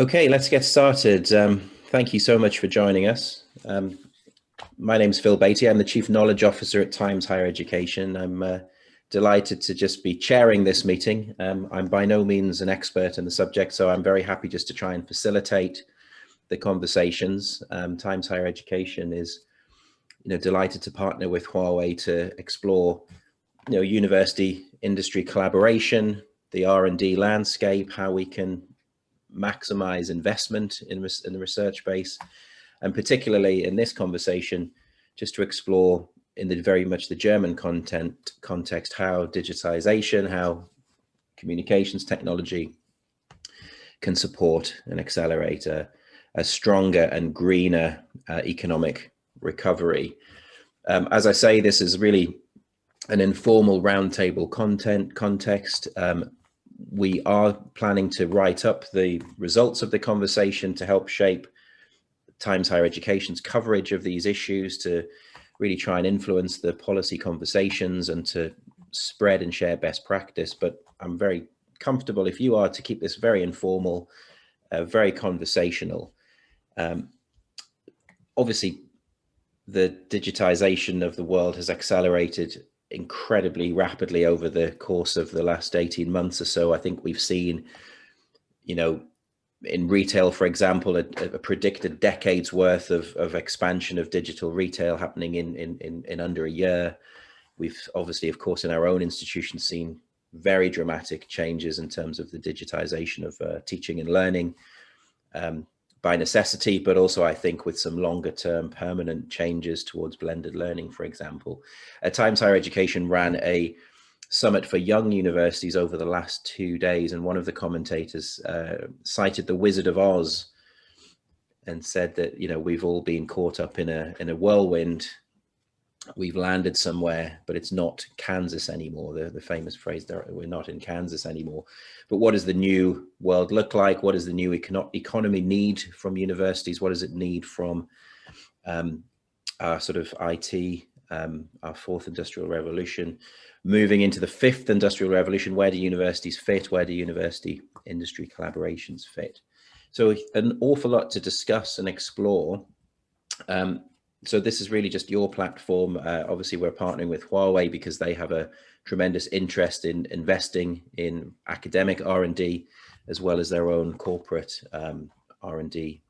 Okay, let's get started. Thank you so much for joining us. My name is Phil Beatty. I'm the Chief Knowledge Officer at Times Higher Education. I'm delighted to just be chairing this meeting. I'm by no means an expert in the subject, so I'm very happy just to try and facilitate the conversations. Times Higher Education is, delighted to partner with Huawei to explore, university industry collaboration, the R&D landscape, how we can maximize investment in the research base, and particularly in this conversation, just to explore in the very much the German context, how digitization, how communications technology can support and accelerate a stronger and greener economic recovery. As I say, this is really an informal roundtable context. We are planning to write up the results of the conversation to help shape Times Higher Education's coverage of these issues, to really try and influence the policy conversations and to spread and share best practice. But I'm very comfortable, if you are, to keep this very informal, very conversational. Obviously, the digitization of the world has accelerated incredibly rapidly over the course of the last 18 months or so. I think we've seen, in retail, for example, a predicted decade's worth of expansion of digital retail happening in under a year. We've obviously, of course, in our own institution seen very dramatic changes in terms of the digitization of teaching and learning, by necessity, but also I think with some longer term permanent changes towards blended learning, for example. At Times Higher Education ran a summit for young universities over the last 2 days, and one of the commentators cited the Wizard of Oz and said that, we've all been caught up in a whirlwind. We've landed somewhere, but it's not Kansas anymore. The famous phrase there, we're not in Kansas anymore. But what does the new world look like? What does the new economy need from universities? What does it need from our sort of IT, our fourth industrial revolution, moving into the fifth industrial revolution? Where do universities fit? Where do university industry collaborations fit? So an awful lot to discuss and explore. So this is really just your platform. Obviously, we're partnering with Huawei because they have a tremendous interest in investing in academic R&D, as well as their own corporate R&D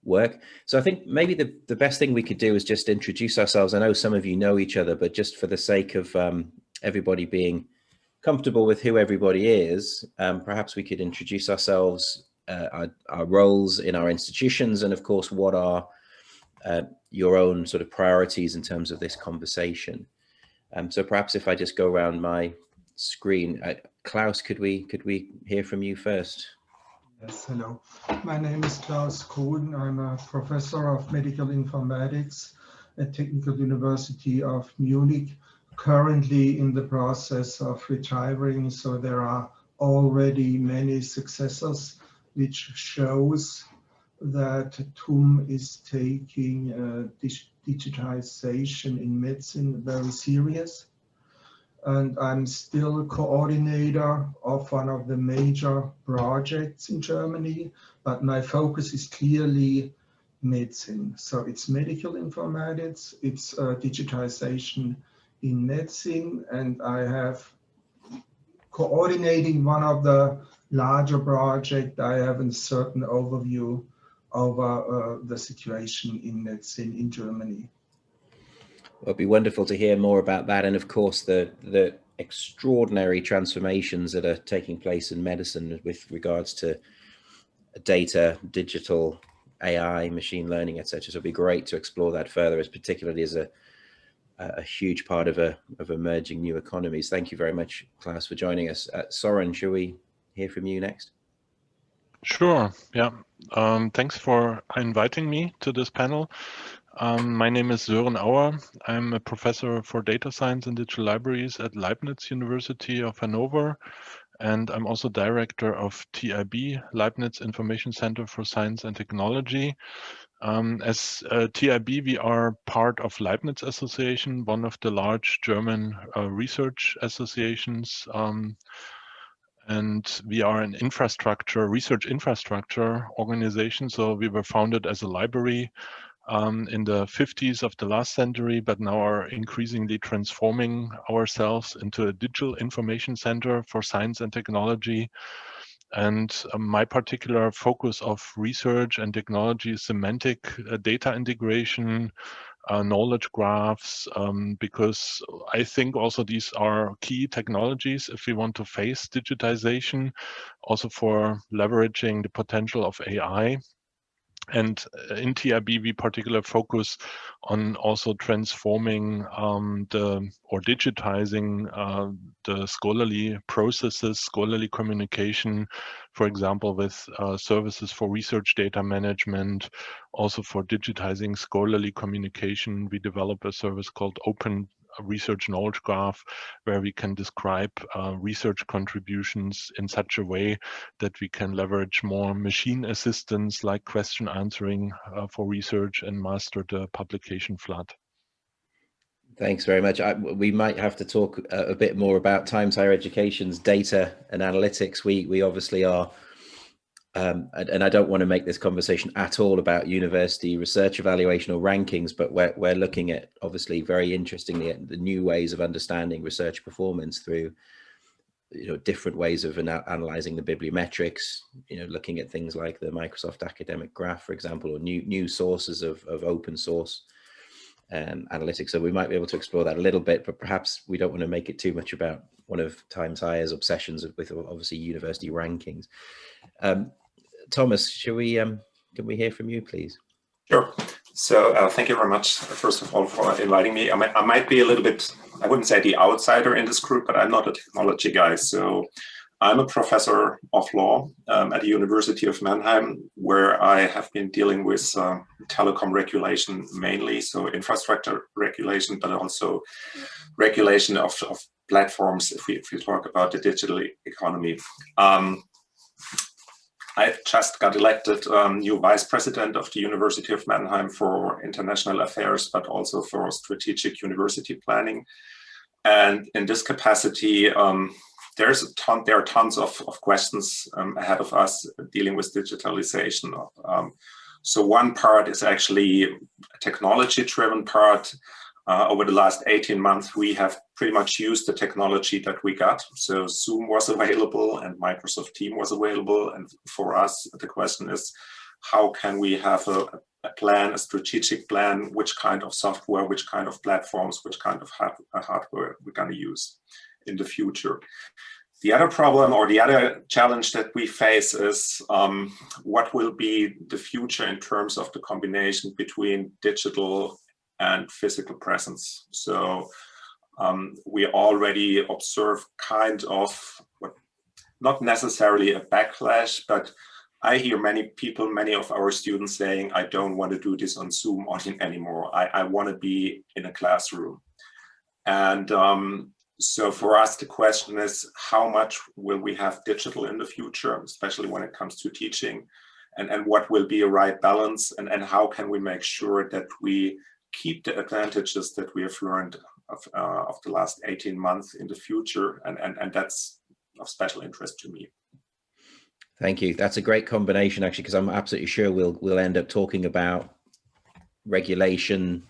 work. So I think maybe the best thing we could do is just introduce ourselves. I know some of you know each other, but just for the sake of everybody being comfortable with who everybody is, perhaps we could introduce ourselves, our roles in our institutions, and of course, what are your own sort of priorities in terms of this conversation. So perhaps if I just go around my screen, Klaus, could we hear from you first? Yes, hello. My name is Klaus Kohn. I'm a professor of medical informatics at Technical University of Munich, currently in the process of retiring. So there are already many successors, which shows that TUM is taking digitization in medicine very serious. And I'm still coordinator of one of the major projects in Germany, but my focus is clearly medicine. So it's medical informatics, it's digitization in medicine, and I have coordinating one of the larger projects. I have a certain overview over the situation in medicine in Germany. Well, it'd be wonderful to hear more about that, and of course the extraordinary transformations that are taking place in medicine with regards to data, digital, AI, machine learning, etc. So it'd be great to explore that further, as particularly as a huge part of emerging new economies. Thank you very much, Klaus, for joining us. Soren, shall we hear from you next? Sure. Yeah. Thanks for inviting me to this panel. My name is Sören Auer. I'm a professor for data science and digital libraries at Leibniz University of Hanover, and I'm also director of TIB, Leibniz Information Center for Science and Technology. As TIB, we are part of Leibniz Association, one of the large German research associations. And we are an research infrastructure organization. So we were founded as a library in the 50s of the last century, but now are increasingly transforming ourselves into a digital information center for science and technology. And my particular focus of research and technology is semantic data integration, knowledge graphs, because I think also these are key technologies if we want to face digitization, also for leveraging the potential of AI. And in TIB, we particularly focus on also transforming or digitizing the scholarly processes, scholarly communication, for example, with services for research data management, also for digitizing scholarly communication. We develop a service called Open Research Knowledge Graph, where we can describe research contributions in such a way that we can leverage more machine assistance like question answering for research and master the publication flood. Thanks very much. We might have to talk a bit more about Times Higher Education's data and analytics. We obviously are, and I don't want to make this conversation at all about university research evaluation or rankings, but we're looking at, obviously very interestingly, at the new ways of understanding research performance through different ways of analyzing the bibliometrics, looking at things like the Microsoft Academic Graph, for example, or new sources of open source analytics. So we might be able to explore that a little bit, but perhaps we don't want to make it too much about one of Times Higher's obsessions with obviously university rankings. Thomas, can we hear from you, please? Sure. So thank you very much, first of all, for inviting me. I might be a little bit, I wouldn't say the outsider in this group, but I'm not a technology guy. So I'm a professor of law at the University of Mannheim, where I have been dealing with telecom regulation mainly, so infrastructure regulation, but also regulation of platforms if we talk about the digital economy. I just got elected new vice president of the University of Mannheim for international affairs, but also for strategic university planning. And in this capacity, there are tons of questions ahead of us dealing with digitalization. So one part is actually a technology-driven part. Over the last 18 months, we have pretty much used the technology that we got. So Zoom was available and Microsoft Teams was available. And for us, the question is, how can we have a plan, a strategic plan, which kind of software, which kind of platforms, which kind of hardware we're going to use in the future. The other problem or the other challenge that we face is what will be the future in terms of the combination between digital and physical presence. So we already observe kind of, not necessarily a backlash, but I hear many people, many of our students saying, I don't want to do this on Zoom anymore. I want to be in a classroom. And so for us, the question is, how much will we have digital in the future, especially when it comes to teaching, and what will be a right balance, and how can we make sure that we keep the advantages that we have learned of the last 18 months in the future, and that's of special interest to me. Thank you. That's a great combination, actually, because I'm absolutely sure we'll end up talking about regulation,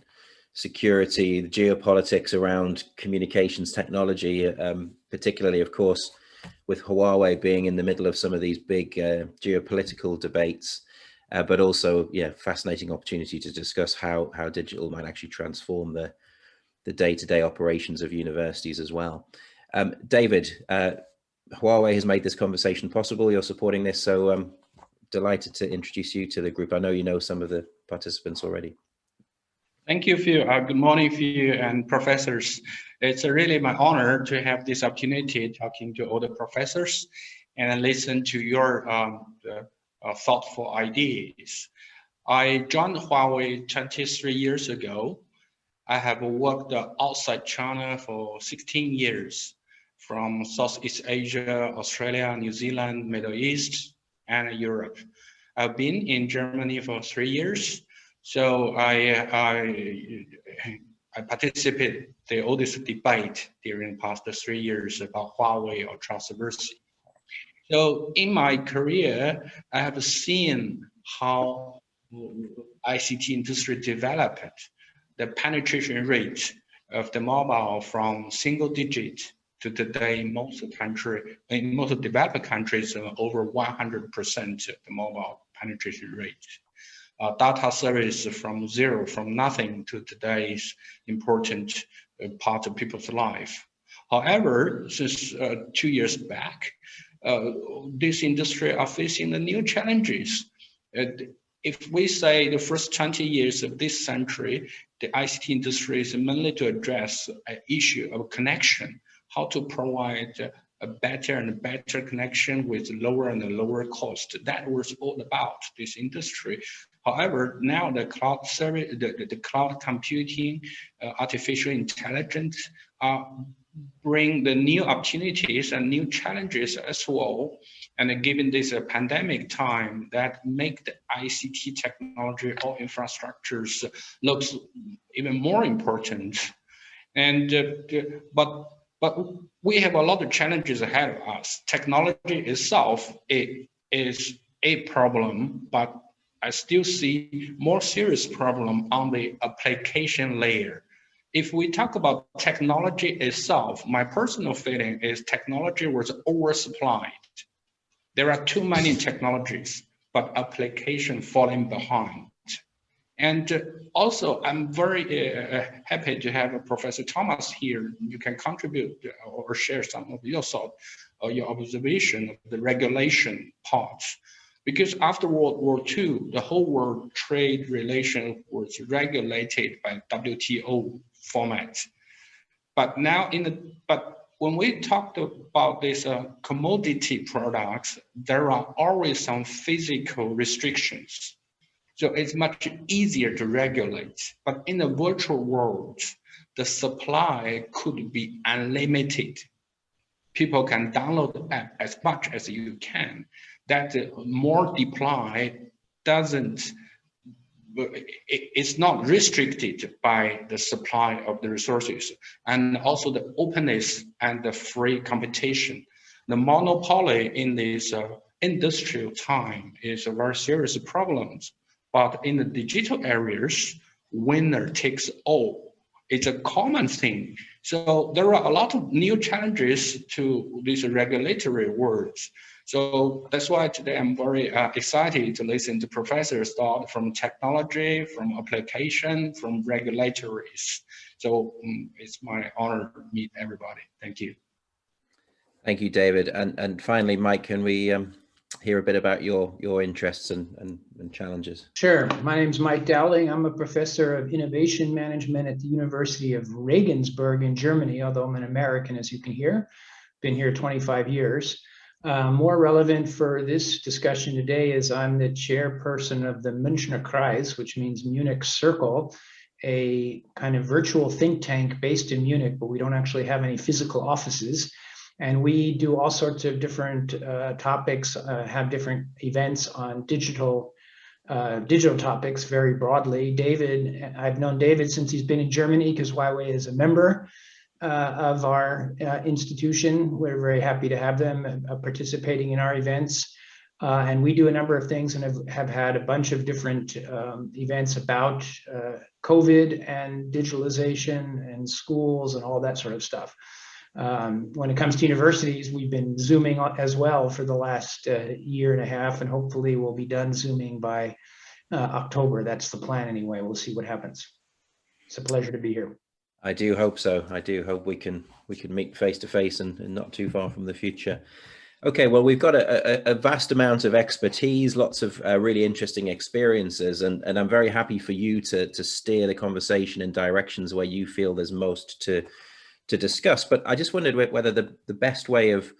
security, the geopolitics around communications technology, particularly, of course, with Huawei being in the middle of some of these big geopolitical debates, but also, yeah, fascinating opportunity to discuss how digital might actually transform the day-to-day operations of universities as well. David, Huawei has made this conversation possible. You're supporting this, so I'm delighted to introduce you to the group. I know you know some of the participants already. Thank you, Phil. Good morning, Phil and professors. It's really my honor to have this opportunity talking to all the professors and listen to your thoughtful ideas. I joined Huawei 23 years ago. I have worked outside China for 16 years, from Southeast Asia, Australia, New Zealand, Middle East, and Europe. I've been in Germany for 3 years. So I participated in all this debate during the past 3 years about Huawei or controversy. So in my career, I have seen how ICT industry developed. The penetration rate of the mobile from single digit to today, in most developed countries, over 100% of the mobile penetration rate. Data service from zero, from nothing to today's important part of people's life. However, since 2 years back, this industry are facing the new challenges. If we say the first 20 years of this century, the ICT industry is mainly to address an issue of connection, how to provide a better and better connection with lower and lower cost. That was all about this industry. However, now the cloud service, the cloud computing, artificial intelligence bring the new opportunities and new challenges as well. And given this pandemic time, that make the ICT technology or infrastructures looks even more important. And but we have a lot of challenges ahead of us. Technology itself is a problem, but I still see more serious problem on the application layer. If we talk about technology itself, my personal feeling is technology was oversupplied. There are too many technologies, but application falling behind. And also, I'm very happy to have Professor Thomas here. You can contribute or share some of your thoughts or your observation of the regulation parts. Because after World War II, the whole world trade relation was regulated by WTO format. But now, when we talked about these commodity products, there are always some physical restrictions. So it's much easier to regulate. But in the virtual world, the supply could be unlimited. People can download the app as much as you can. That more deploy it's not restricted by the supply of the resources, and also the openness and the free competition. The monopoly in this industrial time is a very serious problem. But in the digital areas, winner takes all. It's a common thing. So there are a lot of new challenges to these regulatory words. So that's why today I'm very excited to listen to Professor's thought from technology, from application, from regulatories. So it's my honor to meet everybody. Thank you. Thank you, David. And finally, Mike, can we hear a bit about your interests and challenges? Sure. My name is Mike Dowling. I'm a professor of innovation management at the University of Regensburg in Germany, although I'm an American, as you can hear. Been here 25 years. More relevant for this discussion today is I'm the chairperson of the Münchner Kreis, which means Munich Circle, a kind of virtual think tank based in Munich, but we don't actually have any physical offices. And we do all sorts of different topics, have different events on digital topics very broadly. David, I've known David since he's been in Germany because Huawei is a member of our institution. We're very happy to have them participating in our events. And we do a number of things and have had a bunch of different events about COVID and digitalization and schools and all that sort of stuff. When it comes to universities, we've been Zooming as well for the last year and a half, and hopefully we'll be done Zooming by October. That's the plan anyway. We'll see what happens. It's a pleasure to be here. I do hope so. I do hope we can meet face to face and not too far from the future. Okay, well, we've got a vast amount of expertise, lots of really interesting experiences, and I'm very happy for you to steer the conversation in directions where you feel there's most to discuss. But I just wondered whether the best way of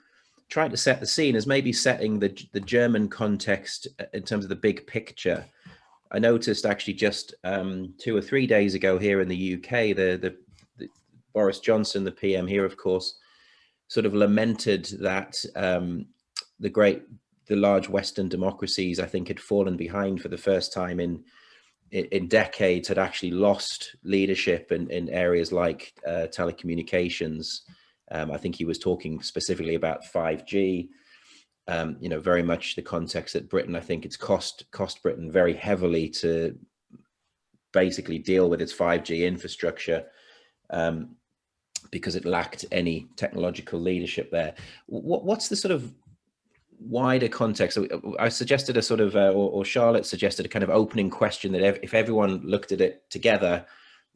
trying to set the scene is maybe setting the German context in terms of the big picture. I noticed actually just 2 or 3 days ago here in the UK, the Boris Johnson, the PM here, of course, sort of lamented that the large Western democracies, I think, had fallen behind for the first time in decades, had actually lost leadership in areas like telecommunications. I think he was talking specifically about 5G. you know, very much the context that Britain, I think it's cost Britain very heavily to basically deal with its 5G infrastructure, because it lacked any technological leadership there. What's the sort of wider context? I suggested a sort of, or Charlotte suggested a kind of opening question that if everyone looked at it together,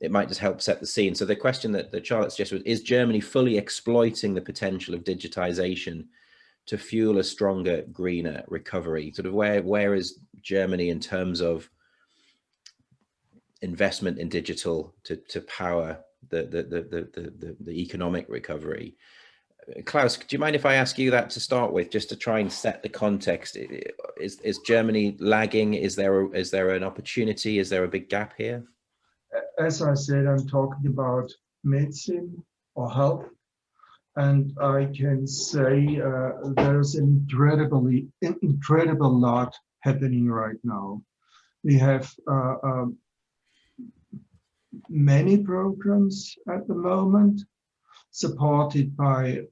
it might just help set the scene. So the question that Charlotte suggested was, is Germany fully exploiting the potential of digitization to fuel a stronger, greener recovery? Sort of where is Germany in terms of investment in digital to power the economic recovery? Klaus, do you mind if I ask you that to start with, just to try and set the context? Is Germany lagging? Is there an opportunity? Is there a big gap here? As I said, I'm talking about medicine or health, and I can say there's an incredible lot happening right now. We have many programs at the moment, supported by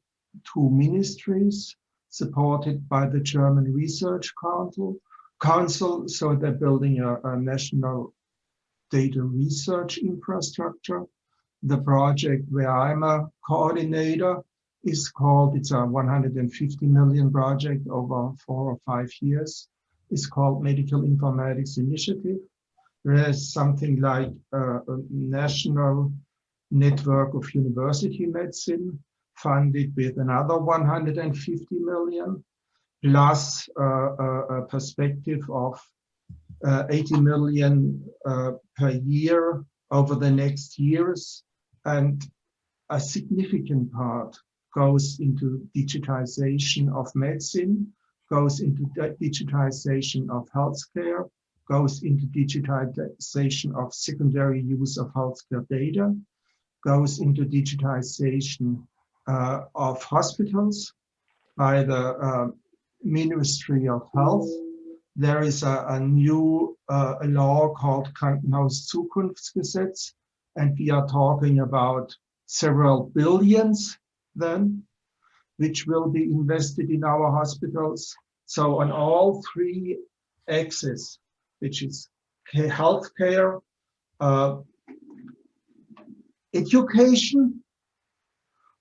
2 ministries, supported by the German Research Council. So they're building a national data research infrastructure. The project where I'm a coordinator is called, it's a 150 million project over 4 or 5 years. It's called Medical Informatics Initiative. There's something like a national network of university medicine funded with another 150 million, plus a perspective of 80 million per year over the next years. And a significant part goes into digitization of medicine, goes into digitization of healthcare, goes into digitization of secondary use of healthcare data, goes into digitization of hospitals by the Ministry of Health. There is a new law called Krankenhauszukunftsgesetz, and we are talking about several billions then, which will be invested in our hospitals. So on all 3 axes, which is healthcare, education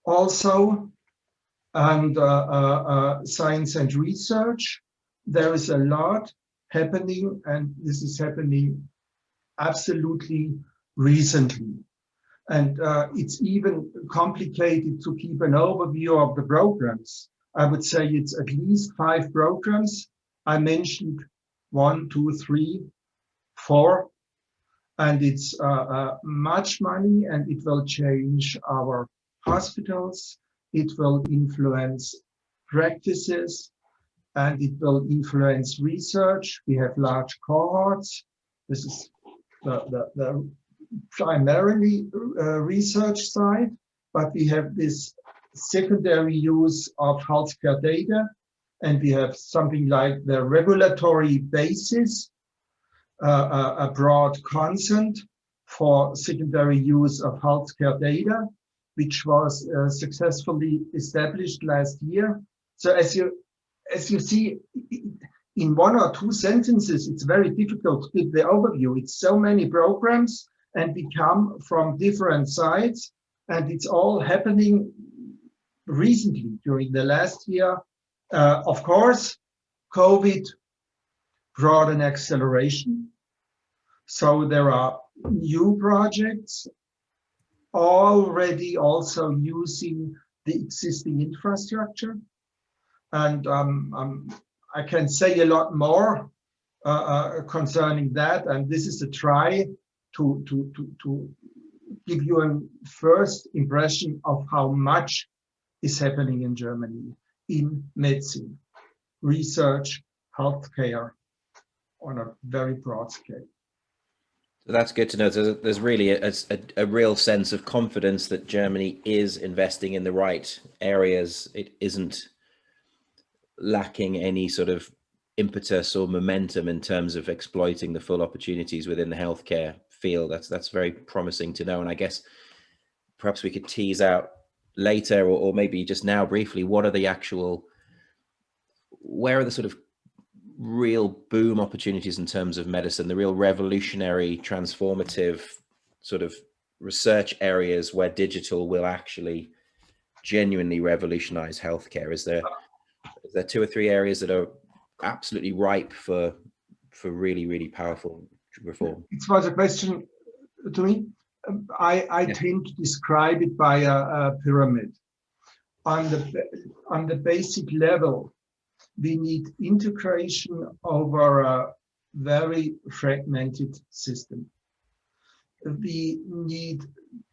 also, and science and research, there is a lot happening, and this is happening absolutely recently. And it's even complicated to keep an overview of the programs. I would say it's at least 5 programs. I mentioned 1, 2, 3, 4, and it's much money, and it will change our hospitals. It will influence practices, and it will influence research. We have large cohorts. This is the primarily research side, but we have this secondary use of healthcare data, and we have something like the regulatory basis, a broad consent for secondary use of healthcare data, which was successfully established last year. So as you see, in 1 or 2 sentences, it's very difficult to give the overview. It's so many programs, and we come from different sides, and it's all happening recently during the last year. Of course, COVID brought an acceleration. So there are new projects already also using the existing infrastructure. And I can say a lot more concerning that. And this is a try to give you a first impression of how much is happening in Germany in medicine, research, healthcare on a very broad scale. So that's good to know. There's really a real sense of confidence that Germany is investing in the right areas. It isn't lacking any sort of impetus or momentum in terms of exploiting the full opportunities within the healthcare field. That's very promising to know. And I guess perhaps we could tease out later, or maybe just now briefly, what are the actual where are the sort of real boom opportunities in terms of medicine, the real revolutionary, transformative sort of research areas where digital will actually genuinely revolutionize healthcare? Is there 2 or 3 areas that are absolutely ripe for really powerful reform? It was a question to me. I tend to describe it by a pyramid. On the basic level, we need integration over a very fragmented system. We need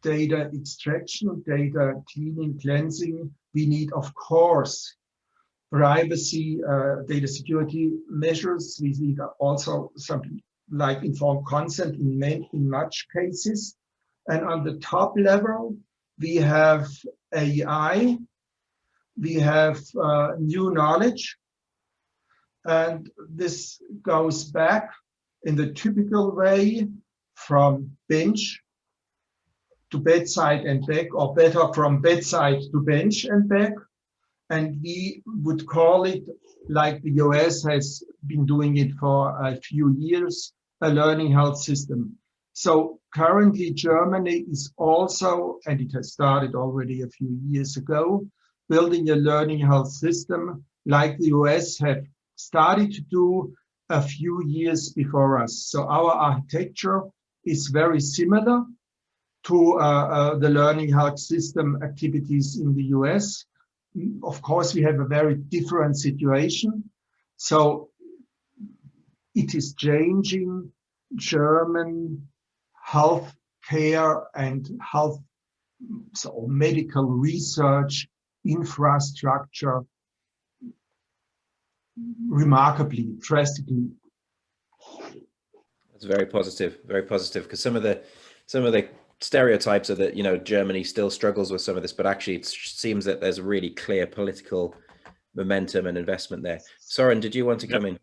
data extraction, data cleaning, cleansing. We need, of course, privacy, data security measures. We need also something like informed consent in much cases. And on the top level, we have AI, we have new knowledge, and this goes back in the typical way from bench to bedside and back, or better, from bedside to bench and back. And we would call it, like the US has been doing it for a few years, a learning health system. So currently Germany is also, and it has started already a few years ago, building a learning health system like the US have started to do a few years before us. So our architecture is very similar to the learning health system activities in the US. Of course, we have a very different situation. So it is changing German health care and health, so medical research infrastructure remarkably, drastically. That's very positive, because some of the stereotypes are that, you know, Germany still struggles with some of this, but actually it seems that there's a really clear political momentum and investment there. Soren, did you want to come in?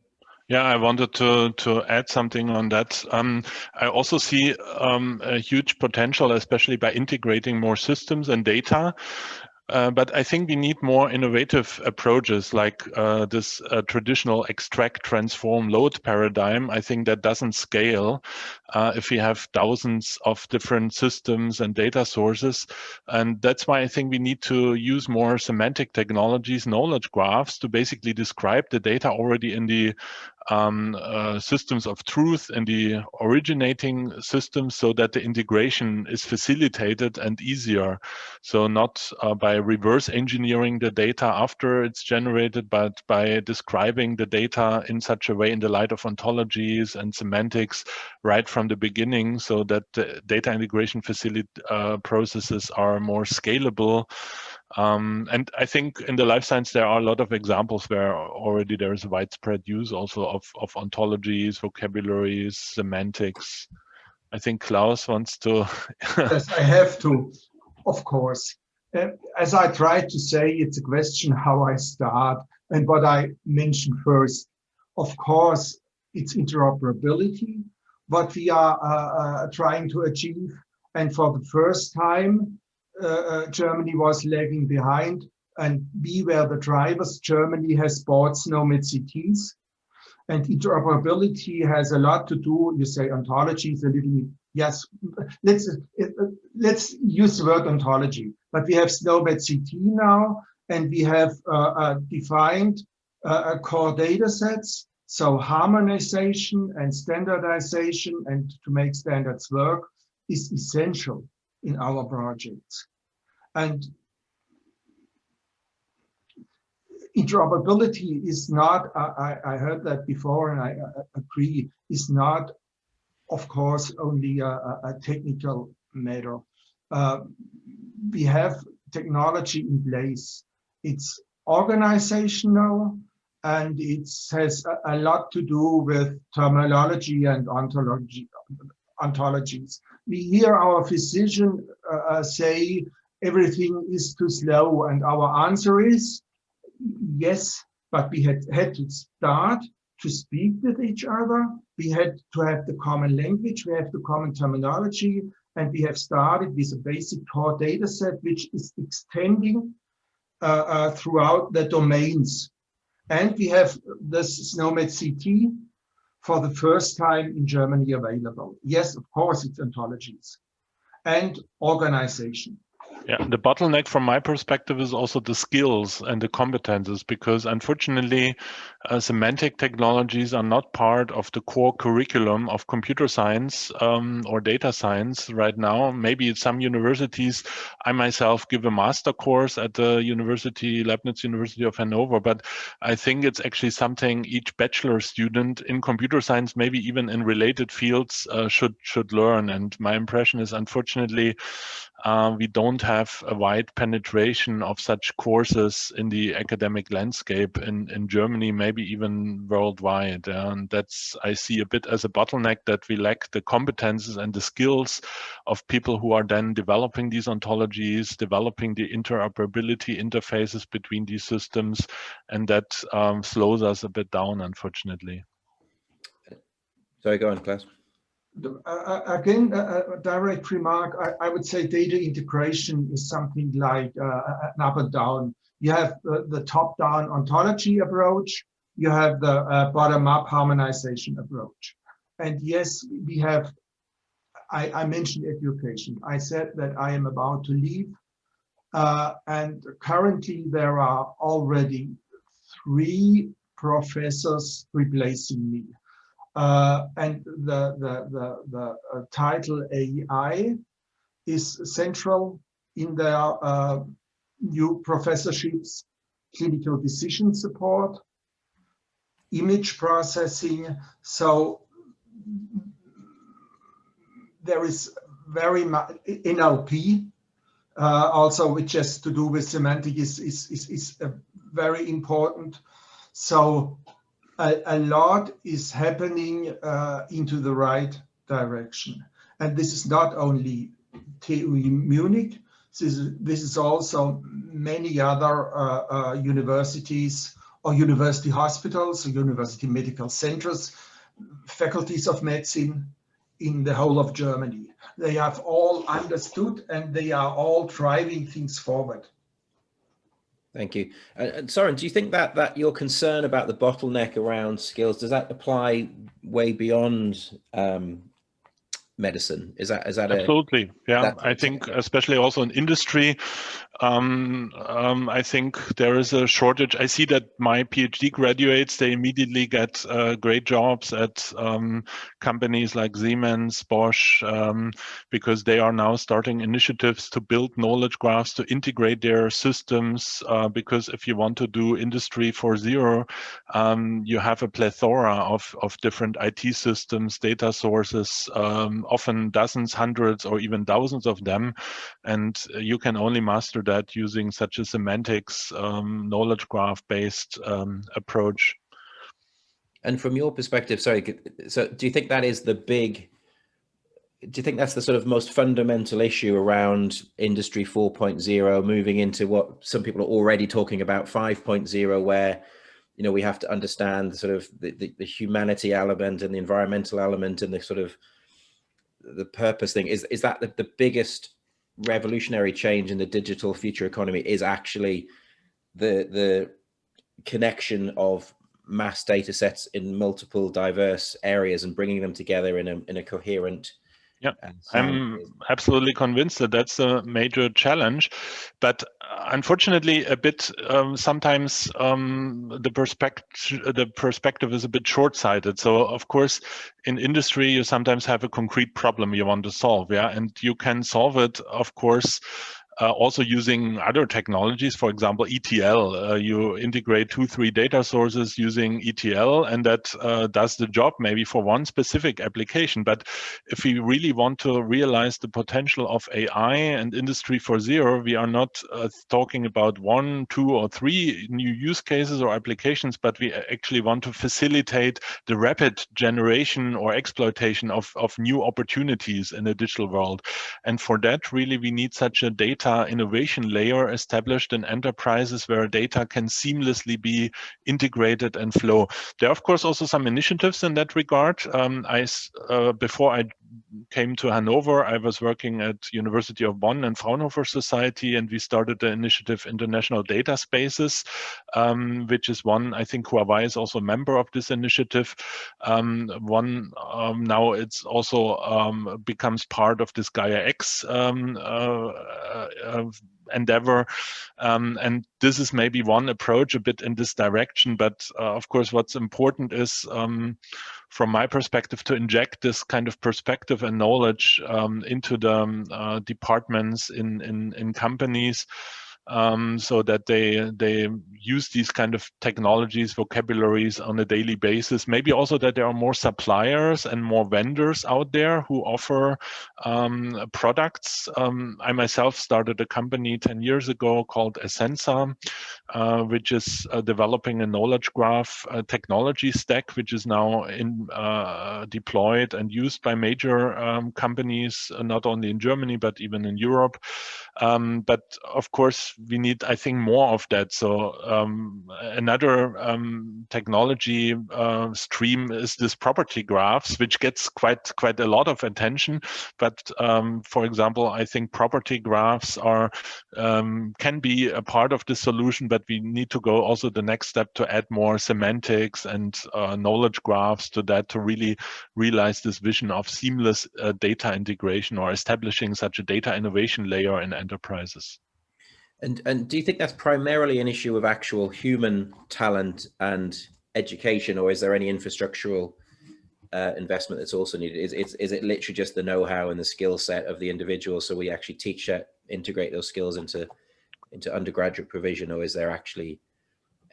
Yeah, I wanted to add something on that. I also see a huge potential, especially by integrating more systems and data. But I think we need more innovative approaches, like this traditional extract, transform, load paradigm. I think that doesn't scale if we have thousands of different systems and data sources. And that's why I think we need to use more semantic technologies, knowledge graphs, to basically describe the data already in the systems of truth and the originating systems, so that the integration is facilitated and easier. So not by reverse engineering the data after it's generated, but by describing the data in such a way in the light of ontologies and semantics right from the beginning, so that the data integration processes are more scalable. And I think in the life science, there are a lot of examples where already there is widespread use also of ontologies, vocabularies, semantics. I think Klaus wants to. Yes, I have to, of course. As I tried to say, it's a question how I start and what I mentioned first. Of course, it's interoperability, what we are trying to achieve. And for the first time, Germany was lagging behind, and we were the drivers. Germany has bought SNOMED CTs, and interoperability has a lot to do. You say ontologies a little bit. Yes, let's use the word ontology. But we have SNOMED CT now, and we have defined core data sets. So harmonization and standardization, and to make standards work, is essential in our projects. And interoperability is not, I heard that before and I agree, is not, of course, only a technical matter. We have technology in place. It's organizational, and it has a lot to do with terminology and ontologies. We hear our physician say everything is too slow, and our answer is yes, but we had to start to speak with each other. We had to have the common language, we have the common terminology, and we have started with a basic core data set, which is extending throughout the domains. And we have this SNOMED CT for the first time in Germany available. Yes, of course, it's ontologies and organization. Yeah, the bottleneck from my perspective is also the skills and the competences, because unfortunately, semantic technologies are not part of the core curriculum of computer science or data science right now. Maybe at some universities, I myself give a master course at the Leibniz University of Hanover, but I think it's actually something each bachelor student in computer science, maybe even in related fields, should learn. And my impression is, unfortunately, we don't have a wide penetration of such courses in the academic landscape in Germany, maybe even worldwide. And that's, I see a bit as a bottleneck, that we lack the competences and the skills of people who are then developing these ontologies, developing the interoperability interfaces between these systems, and that slows us a bit down, unfortunately. Sorry, go on, Klaus. Again, a direct remark, I would say data integration is something like an up and down. You have the top-down ontology approach, you have the bottom-up harmonization approach. And yes, we have, I mentioned education. I said that I am about to leave. And currently there are already 3 professors replacing me. And the title AI is central in their new professorships: clinical decision support, image processing. So there is very much NLP, also, which has to do with semantic, is very important. So a lot is happening into the right direction. And this is not only TU Munich, this is also many other universities or university hospitals or university medical centers, faculties of medicine in the whole of Germany. They have all understood and they are all driving things forward. Thank you. And Soren, do you think that your concern about the bottleneck around skills, does that apply way beyond medicine? Is that absolutely? Yeah, I think especially also in industry, I think there is a shortage. I see that my PhD graduates, they immediately get great jobs at companies like Siemens, Bosch, because they are now starting initiatives to build knowledge graphs, to integrate their systems, because if you want to do Industry 4.0, you have a plethora of different IT systems, data sources, often dozens, hundreds, or even thousands of them, and you can only master that using such a semantics knowledge graph based approach. And from your perspective, sorry, so do you think that is do you think that's the sort of most fundamental issue around Industry 4.0 moving into what some people are already talking about 5.0, where, you know, we have to understand sort of the humanity element and the environmental element and the sort of the purpose thing? Is that the biggest revolutionary change in the digital future economy, is actually the connection of mass data sets in multiple diverse areas and bringing them together in a coherent. Yeah, I'm absolutely convinced that that's a major challenge, but unfortunately, a bit sometimes the perspective is a bit short-sighted. So, of course, in industry, you sometimes have a concrete problem you want to solve, yeah, and you can solve it, of course, also using other technologies. For example, ETL, you integrate 2-3 data sources using ETL, and that does the job maybe for one specific application. But if we really want to realize the potential of AI and Industry 4.0, we are not talking about 1, 2, or 3 new use cases or applications, but we actually want to facilitate the rapid generation or exploitation of new opportunities in the digital world. And for that, really, we need such a data innovation layer established in enterprises where data can seamlessly be integrated and flow. There are, of course, also some initiatives in that regard. Before I came to Hanover, I was working at University of Bonn and Fraunhofer Society, and we started the initiative International Data Spaces, which is one, I think Huawei is also a member of this initiative. Now it's also becomes part of this Gaia X endeavor, and this is maybe one approach a bit in this direction, but of course what's important is from my perspective to inject this kind of perspective and knowledge into the departments in companies, so that they use these kind of technologies, vocabularies on a daily basis. Maybe also that there are more suppliers and more vendors out there who offer products. I myself started a company 10 years ago called Essenza, which is developing a knowledge graph technology stack, which is now deployed and used by major companies, not only in Germany, but even in Europe. But of course, we need, I think, more of that. So another technology stream is this property graphs, which gets quite a lot of attention. But for example, I think property graphs are can be a part of the solution, but we need to go also the next step to add more semantics and knowledge graphs to that, to really realize this vision of seamless data integration, or establishing such a data innovation layer in enterprises. And do you think that's primarily an issue of actual human talent and education, or is there any infrastructural investment that's also needed? Is it literally just the know-how and the skill set of the individual, so we actually integrate those skills into undergraduate provision, or is there actually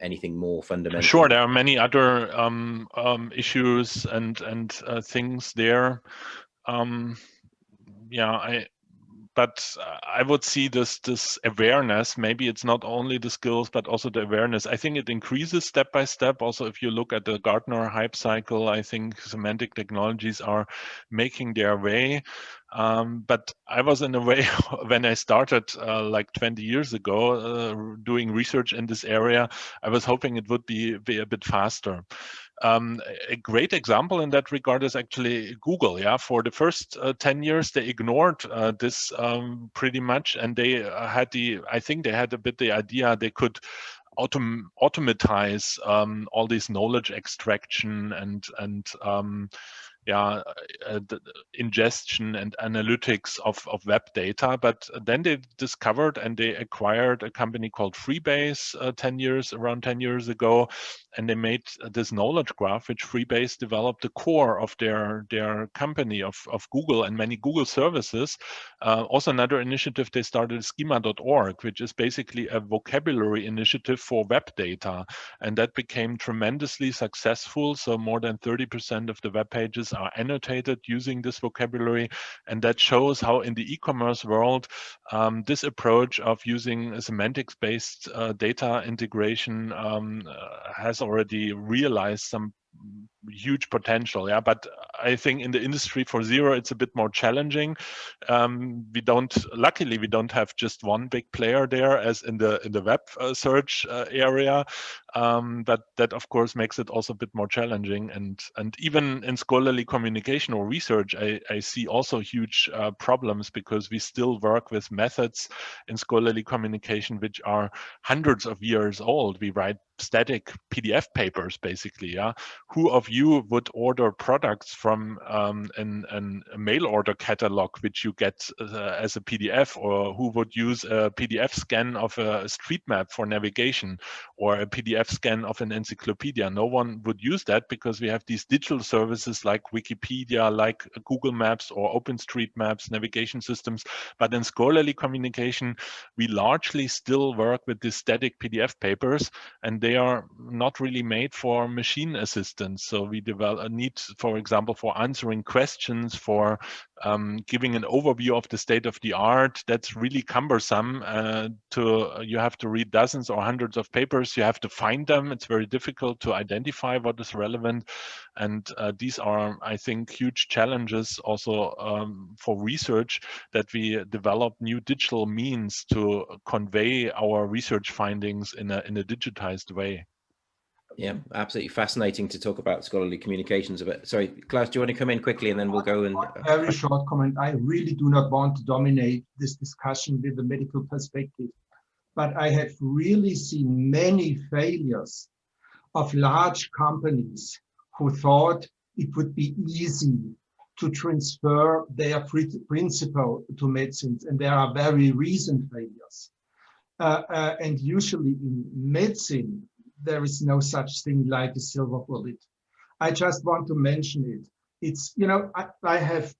anything more fundamental? Sure, there are many other issues and things there. But I would see this awareness. Maybe it's not only the skills, but also the awareness. I think it increases step by step. Also, if you look at the Gartner hype cycle, I think semantic technologies are making their way. But I was in a way, when I started like 20 years ago doing research in this area, I was hoping it would be a bit faster. A great example in that regard is actually Google. Yeah, for the first 10 years, they ignored this pretty much, and they had I think they had a bit the idea they could automatize all this knowledge extraction and ingestion and analytics of web data. But then they discovered and they acquired a company called Freebase around 10 years ago, and they made this knowledge graph, which Freebase developed the core of their company of Google and many Google services. Also another initiative they started, schema.org, which is basically a vocabulary initiative for web data, and that became tremendously successful. So more than 30% of the web pages are annotated using this vocabulary, and that shows how in the e-commerce world this approach of using a semantics-based data integration has already realized some huge potential. Yeah, but I think in the industry 4.0 it's a bit more challenging. Luckily we don't have just one big player there as in the web search area, but that of course makes it also a bit more challenging. And even in scholarly communication or research, I see also huge problems, because we still work with methods in scholarly communication which are hundreds of years old. We write static PDF papers basically. Yeah, who of you would order products from a mail order catalog which you get as a PDF, or who would use a PDF scan of a street map for navigation, or a PDF scan of an encyclopedia? No one would use that, because we have these digital services like Wikipedia, like Google Maps or OpenStreetMaps navigation systems. But in scholarly communication, we largely still work with these static PDF papers, and they are not really made for machine assistance. So we develop a need, for example, for answering questions, for giving an overview of the state of the art. That's really cumbersome. You have to read dozens or hundreds of papers. You have to find them. It's very difficult to identify what is relevant. And these are, I think, huge challenges also for research, that we develop new digital means to convey our research findings in a digitized way. Yeah, absolutely fascinating to talk about scholarly communications a bit. Sorry, Klaus, do you want to come in quickly and then we'll go and... Very short comment. I really do not want to dominate this discussion with the medical perspective, but I have really seen many failures of large companies who thought it would be easy to transfer their principle to medicines, and there are very recent failures. And usually in medicine, there is no such thing like a silver bullet. I just want to mention it. It's, you know, I have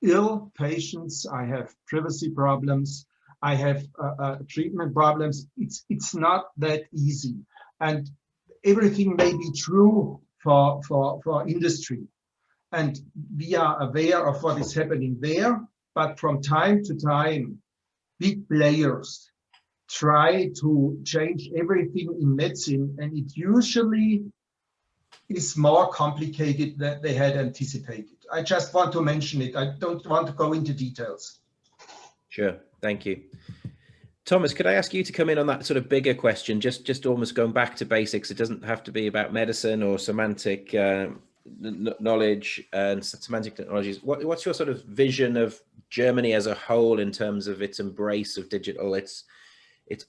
ill patients, I have privacy problems, I have treatment problems. It's not that easy. And everything may be true for industry. And we are aware of what is happening there, but from time to time, big players try to change everything in medicine, and it usually is more complicated than they had anticipated. I just want to mention it. I don't want to go into details. Sure, thank you. Thomas, could I ask you to come in on that sort of bigger question, just almost going back to basics? It doesn't have to be about medicine or semantic knowledge and semantic technologies. What's your sort of vision of Germany as a whole in terms of its embrace of digital, its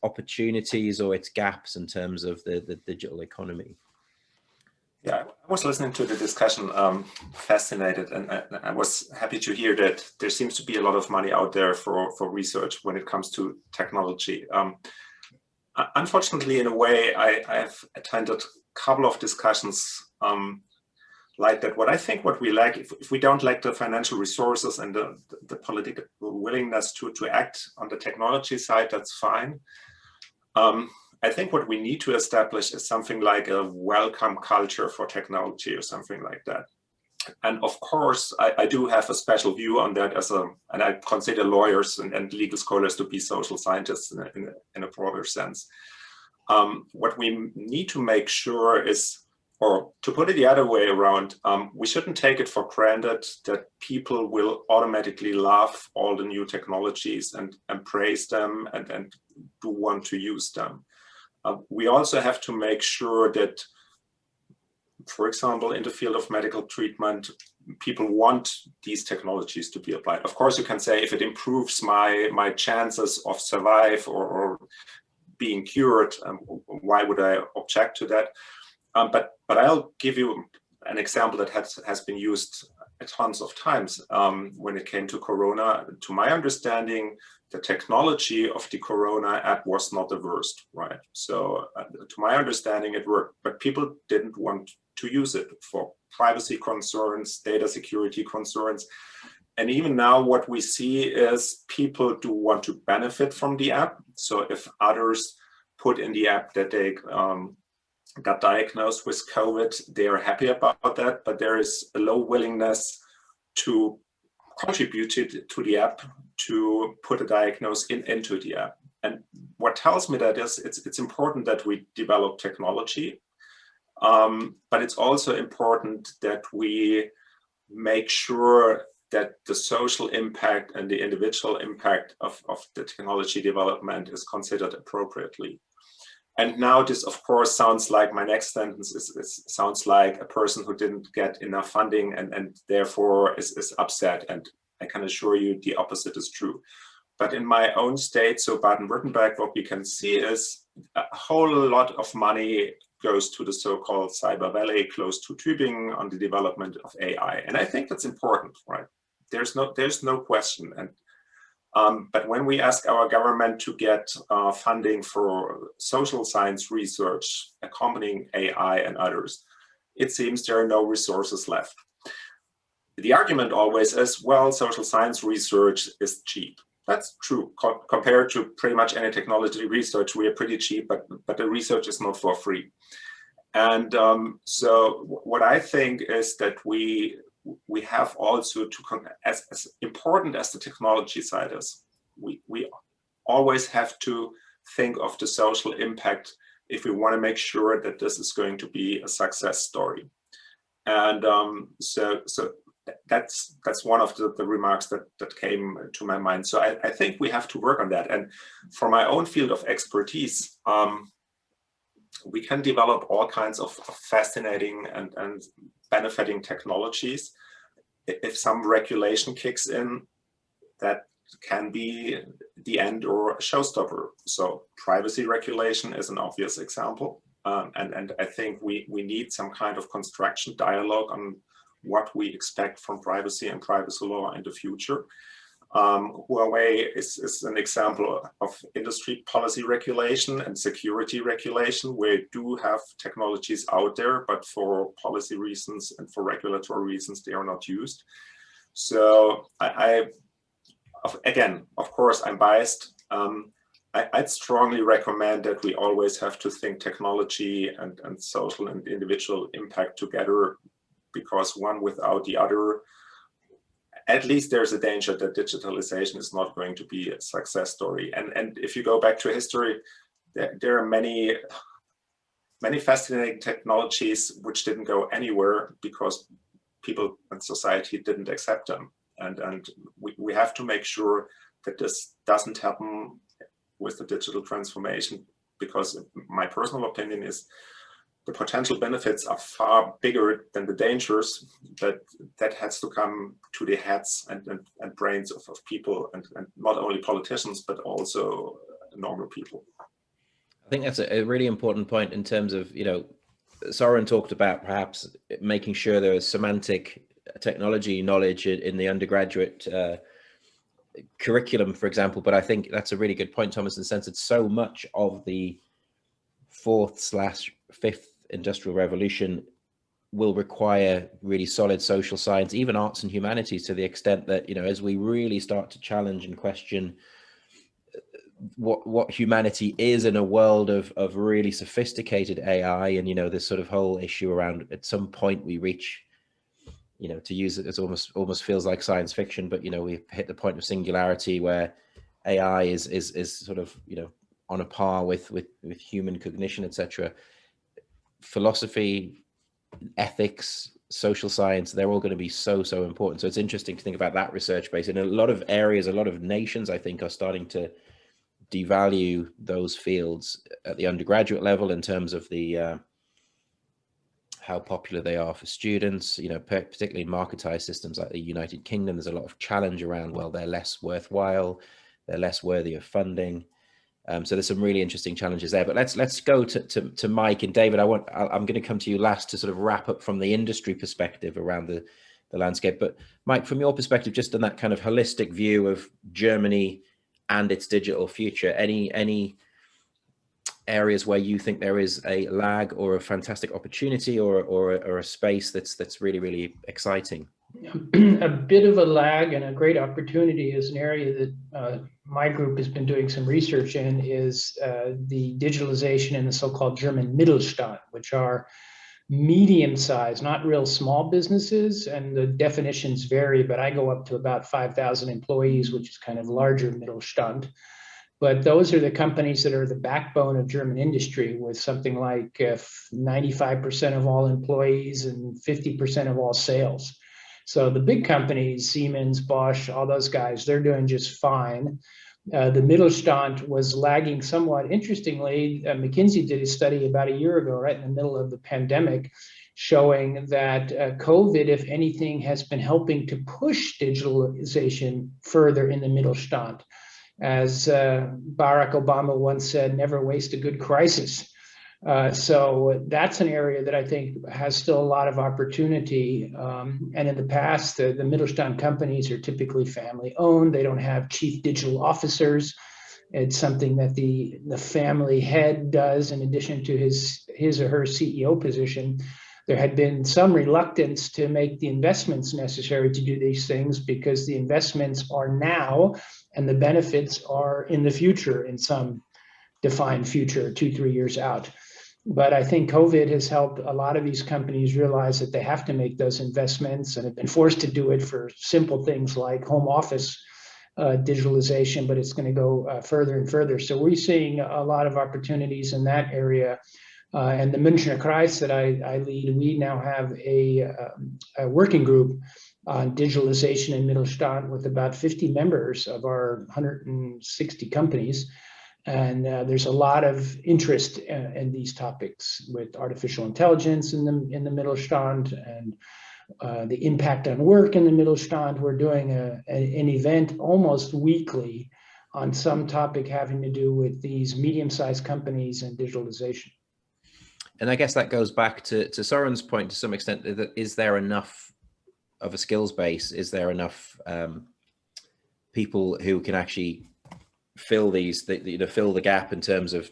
opportunities or its gaps in terms of the digital economy? Yeah, I was listening to the discussion, fascinated, and I was happy to hear that there seems to be a lot of money out there for research when it comes to technology. Unfortunately, in a way, I have attended a couple of discussions like that. What we lack, if we don't lack the financial resources and the political willingness to act on the technology side, that's fine. I think what we need to establish is something like a welcome culture for technology or something like that. And of course, I do have a special view on that and I consider lawyers and legal scholars to be social scientists in a broader sense. What we need to make sure is, or to put it the other way around, we shouldn't take it for granted that people will automatically love all the new technologies and praise them and do want to use them. We also have to make sure that, for example, in the field of medical treatment, people want these technologies to be applied. Of course, you can say if it improves my chances of survive or being cured, why would I object to that? But I'll give you an example that has been used tons of times when it came to Corona. To my understanding, the technology of the Corona app was not the worst, right? So to my understanding, it worked, but people didn't want to use it for privacy concerns, data security concerns. And even now what we see is people do want to benefit from the app. So if others put in the app that they got diagnosed with COVID, they are happy about that, but there is a low willingness to contribute to the app, to put a diagnosis into the app. And what tells me that is it's important that we develop technology, but it's also important that we make sure that the social impact and the individual impact of the technology development is considered appropriately. And now this, of course, sounds like my next sentence sounds like a person who didn't get enough funding and therefore is upset. And I can assure you the opposite is true. But in my own state, so Baden-Württemberg, what we can see is a whole lot of money goes to the so-called Cyber Valley close to Tübingen on the development of AI. And I think that's important, right? There's no question. And but when we ask our government to get funding for social science research accompanying AI and others, it seems there are no resources left. The argument always is, well, social science research is cheap. That's true. Compared to pretty much any technology research, we are pretty cheap, but the research is not for free. And so what I think is that we have also to, as important as the technology side is, we always have to think of the social impact if we want to make sure that this is going to be a success story. And so that's one of the remarks that came to my mind. So I think we have to work on that. And for my own field of expertise, we can develop all kinds of fascinating and benefiting technologies. If some regulation kicks in, that can be the end or a showstopper. So privacy regulation is an obvious example. And I think we need some kind of construction dialogue on what we expect from privacy and privacy law in the future. Huawei is an example of industry policy regulation and security regulation, where we do have technologies out there, but for policy reasons and for regulatory reasons, they are not used. So again, of course, I'm biased. I'd strongly recommend that we always have to think technology and social and individual impact together, because one without the other, at least there's a danger that digitalization is not going to be a success story. And if you go back to history, there are many fascinating technologies which didn't go anywhere because people and society didn't accept them. And we have to make sure that this doesn't happen with the digital transformation, because my personal opinion is the potential benefits are far bigger than the dangers, but that has to come to the heads and brains of people, and not only politicians, but also normal people. I think that's a really important point in terms of, you know, Soren talked about perhaps making sure there is semantic technology knowledge in the undergraduate curriculum, for example. But I think that's a really good point, Thomas, in the sense that so much of the 4th/5th industrial revolution will require really solid social science, even arts and humanities, to the extent that, you know, as we really start to challenge and question what humanity is in a world of really sophisticated AI, and, you know, this sort of whole issue around at some point we reach, you know, to use it, it's almost feels like science fiction, but, you know, we hit the point of singularity where AI is sort of, you know, on a par with human cognition, etc. Philosophy, ethics, social science, they're all going to be so important. So it's interesting to think about that research base. In a lot of areas, a lot of nations, I think, are starting to devalue those fields at the undergraduate level in terms of the how popular they are for students, you know, particularly in marketized systems like the United Kingdom. There's a lot of challenge around, well, they're less worthwhile, they're less worthy of funding. So there's some really interesting challenges there. But let's go to Mike and David. I'm going to come to you last to sort of wrap up from the industry perspective around the landscape. But Mike, from your perspective, just on that kind of holistic view of Germany and its digital future, any areas where you think there is a lag or a fantastic opportunity or a space that's really exciting? A bit of a lag and a great opportunity is an area that my group has been doing some research in, is the digitalization in the so-called German Mittelstand, which are medium-sized, not real small businesses, and the definitions vary, but I go up to about 5,000 employees, which is kind of larger Mittelstand. But those are the companies that are the backbone of German industry, with something like 95% of all employees and 50% of all sales. So the big companies, Siemens, Bosch, all those guys, they're doing just fine. The Mittelstand was lagging somewhat. Interestingly, McKinsey did a study about a year ago, right in the middle of the pandemic, showing that COVID, if anything, has been helping to push digitalization further in the Mittelstand. As Barack Obama once said, never waste a good crisis. So that's an area that I think has still a lot of opportunity. And in the past, the Mittelstand companies are typically family owned. They don't have chief digital officers. It's something that the family head does in addition to his or her CEO position. There had been some reluctance to make the investments necessary to do these things, because the investments are now and the benefits are in the future, in some defined future, 2-3 years out. But I think COVID has helped a lot of these companies realize that they have to make those investments, and have been forced to do it for simple things like home office digitalization, but it's going to go further and further. So we're seeing a lot of opportunities in that area. And the Münchner Kreis that I lead, we now have a working group on digitalization in Mittelstand with about 50 members of our 160 companies. And there's a lot of interest in these topics with artificial intelligence in the Mittelstand and the impact on work in the Mittelstand. We're doing an event almost weekly on some topic having to do with these medium-sized companies and digitalization. And I guess that goes back to Soren's point to some extent, that is there enough of a skills base? Is there enough people who can actually fill fill the gap in terms of?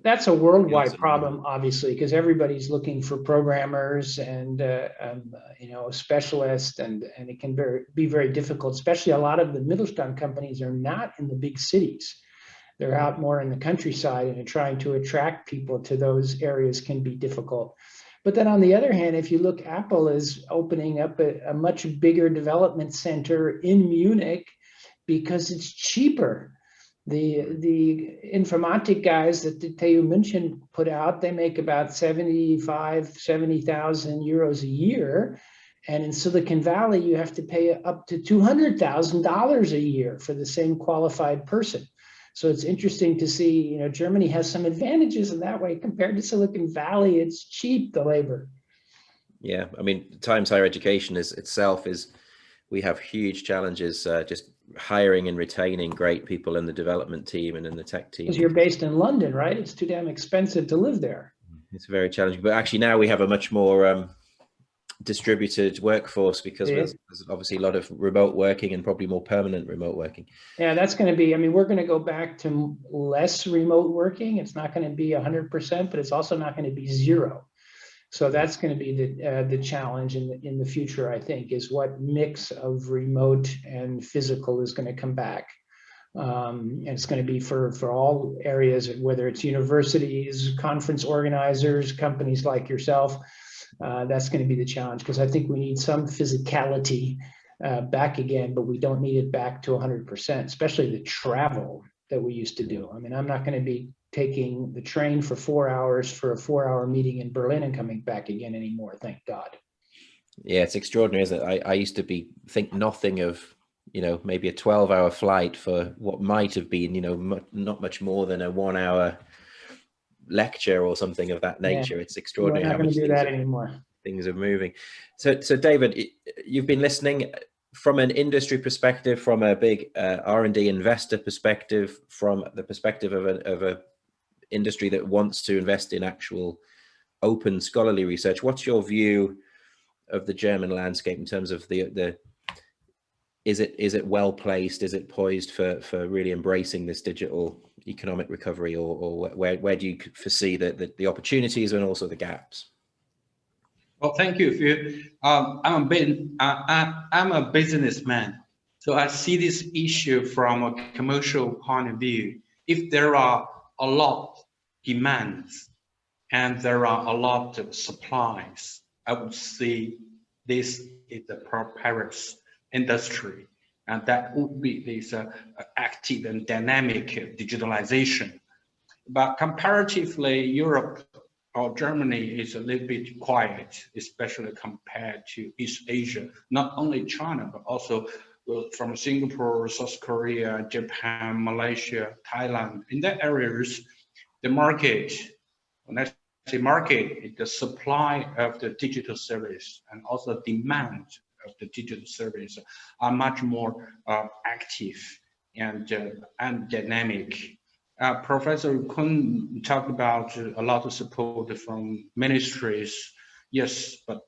That's a worldwide problem, obviously, because everybody's looking for programmers and specialists, and it can be very difficult. Especially a lot of the Mittelstand companies are not in the big cities; they're out more in the countryside, and trying to attract people to those areas can be difficult. But then, on the other hand, if you look, Apple is opening up a much bigger development center in Munich because it's cheaper. The informatic guys that the TU München put out, they make about 70,000 euros a year. And in Silicon Valley, you have to pay up to $200,000 a year for the same qualified person. So it's interesting to see, Germany has some advantages in that way compared to Silicon Valley. It's cheap, the labor. Yeah, I mean, Times Higher Education we have huge challenges just hiring and retaining great people in the development team and in the tech team. Because you're based in London, right? It's too damn expensive to live there. It's very challenging, but actually now we have a much more distributed workforce because there's obviously a lot of remote working and probably more permanent remote working. Yeah, that's going to be, we're going to go back to less remote working. It's not going to be 100%, but it's also not going to be zero. So that's going to be the challenge in the future, I think, is what mix of remote and physical is going to come back. And it's going to be for all areas, whether it's universities, conference organizers, companies like yourself. That's going to be the challenge, because I think we need some physicality back again, but we don't need it back to 100%, especially the travel that we used to do. I'm not going to be taking the train for 4 hours for a 4-hour meeting in Berlin and coming back again anymore, thank God. Yeah, it's extraordinary, isn't it? I used to think nothing of, maybe a 12-hour flight for what might have been, not much more than a 1-hour lecture or something of that nature. Yeah. It's extraordinary how much things are moving. So David, you've been listening from an industry perspective, from a big R&D investor perspective, from the perspective of a industry that wants to invest in actual open scholarly research. What's your view of the German landscape in terms of is it well placed? Is it poised for really embracing this digital economic recovery, or where do you foresee the opportunities and also the gaps? Well, thank you, Phil. I'm a businessman, so I see this issue from a commercial point of view. If there are a lot of demands and there are a lot of supplies, I would see this is the prosperous industry, and that would be this active and dynamic digitalization. But comparatively, Europe or Germany is a little bit quiet, especially compared to East Asia, not only China, but also from Singapore, South Korea, Japan, Malaysia, Thailand. In that areas, the market, when I say market, the supply of the digital service and also demand of the digital service are much more active and dynamic. Professor Kun talked about a lot of support from ministries. Yes, but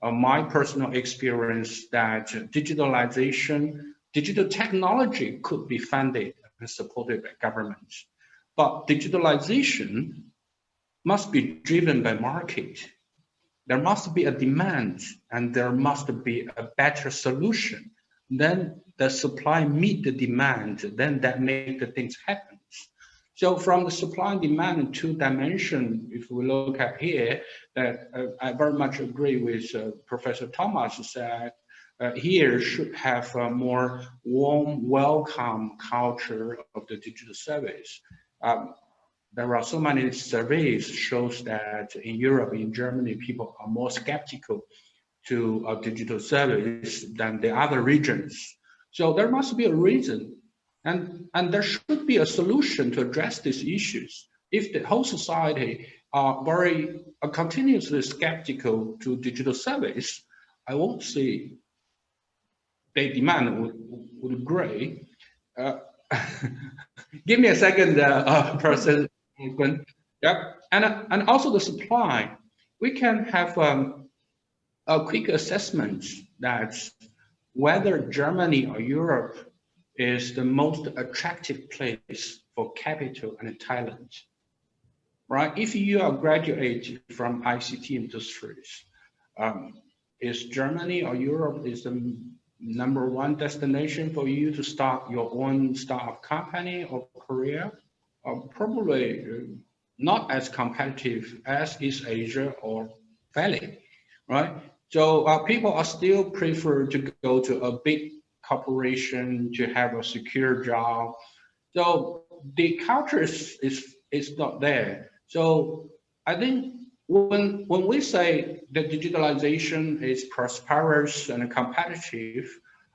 my personal experience that digitalization, digital technology could be funded and supported by governments. But digitalization must be driven by market. There must be a demand and there must be a better solution. Then the supply meet the demand, then that make the things happen. So from the supply and demand in two dimensions, if we look at here, that I very much agree with Professor Thomas said, here should have a more warm, welcome culture of the digital service. There are so many surveys shows that in Europe, in Germany, people are more skeptical to digital service than the other regions. So there must be a reason And there should be a solution to address these issues. If the whole society are continuously skeptical to digital service, I won't see the demand would grow. Give me a second, person. Yep. And also the supply. We can have a quick assessment that whether Germany or Europe is the most attractive place for capital and talent, right? If you are graduated from ICT industries, is Germany or Europe is the #1 destination for you to start your own startup company, or Korea? Probably not as competitive as East Asia or Valley, right? So people are still prefer to go to a big corporation to have a secure job. So the culture is not there. So I think when we say that digitalization is prosperous and competitive,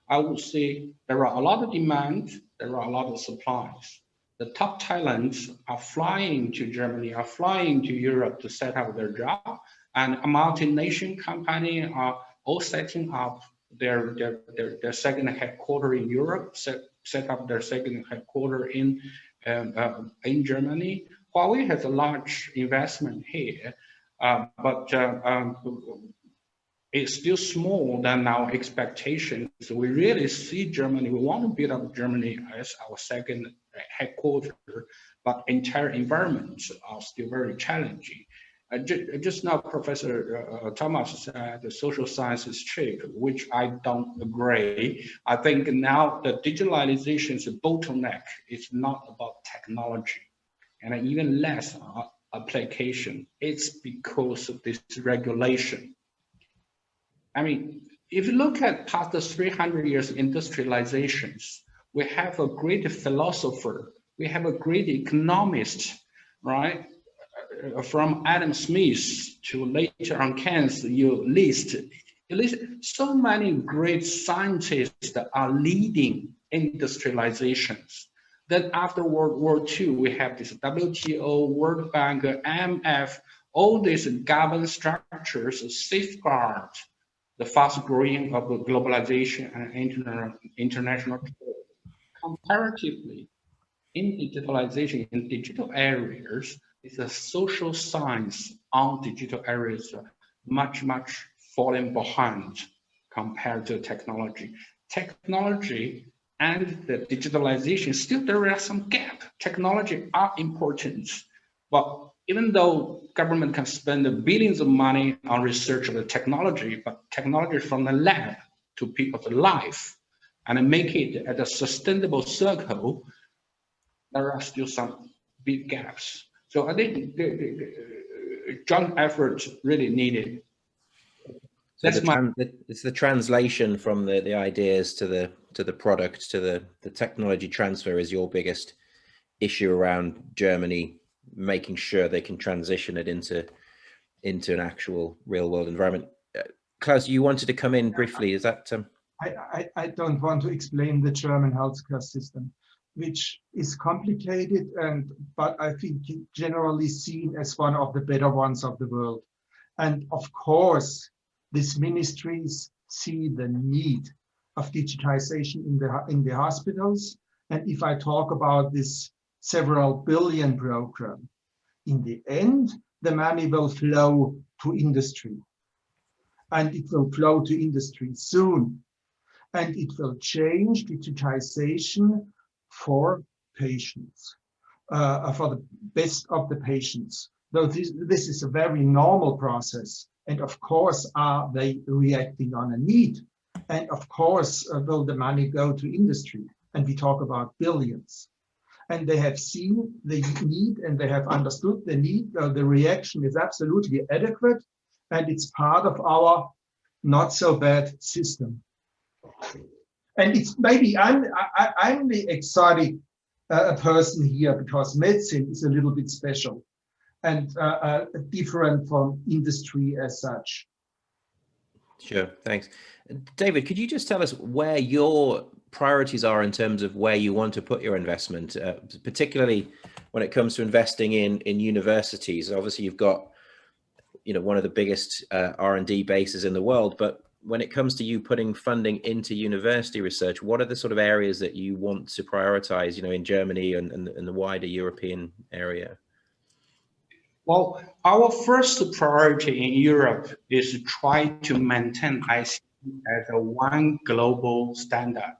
I would say there are a lot of demand, there are a lot of supplies. The top talents are flying to Germany, are flying to Europe to set up their job, and a multinational company are all setting up their second headquarters in Europe, set up their second headquarters in Germany. Huawei has a large investment here, but it's still small than our expectations. So we really see Germany, we want to build up Germany as our second headquarters, but entire environments are still very challenging. Just now, Professor Thomas said the social sciences cheap, which I don't agree. I think now the digitalization is a bottleneck. It's not about technology, and even less application. It's because of this regulation. I mean, if you look at past the 300 years of industrializations, we have a great philosopher, we have a great economist, right? From Adam Smith to later on Keynes, you list so many great scientists that are leading industrializations. Then after World War II, we have this WTO, World Bank, IMF, all these governance structures safeguard the fast growing of globalization and international trade. Comparatively, in digitalization, in digital areas, it's a social science on digital areas much falling behind compared to technology. Technology and the digitalization, still there are some gap. Technology are important, but even though government can spend billions of money on research of the technology, but technology from the lab to people's life and make it at a sustainable circle, there are still some big gaps. So I think the joint effort really needed. So it's the translation from the ideas to the product, to the technology transfer is your biggest issue around Germany, making sure they can transition it into an actual real world environment. Klaus, you wanted to come in briefly. Is that? I don't want to explain the German healthcare system, which is complicated, but I think generally seen as one of the better ones of the world. And of course, these ministries see the need of digitization in the hospitals. And if I talk about this several billion program, in the end, the money will flow to industry. And it will flow to industry soon. And it will change digitization for patients, for the best of the patients. Though this is a very normal process. And of course, are they reacting on a need? And of course, will the money go to industry? And we talk about billions. And they have seen the need and they have understood the need. The reaction is absolutely adequate. And it's part of our not so bad system. And it's maybe I'm the exotic person here because medicine is a little bit special and different from industry as such. Sure, thanks. David, could you just tell us where your priorities are in terms of where you want to put your investment, particularly when it comes to investing in universities. Obviously, you've got, you know, one of the biggest R&D bases in the world, but when it comes to you putting funding into university research, what are the sort of areas that you want to prioritize, you know, in Germany and the wider European area? Well, our first priority in Europe is to try to maintain ICT as a one global standard.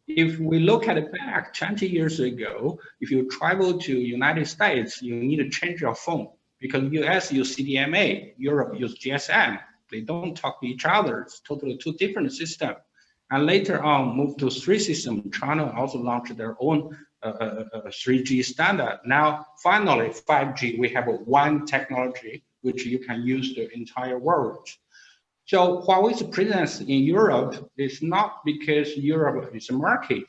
If we look at it back 20 years ago, if you travel to United States, you need to change your phone because US use CDMA, Europe use GSM. They don't talk to each other. It's totally two different systems. And later on, move to 3 system. China also launched their own 3G standard. Now, finally, 5G, we have one technology which you can use the entire world. So Huawei's presence in Europe is not because Europe is a market.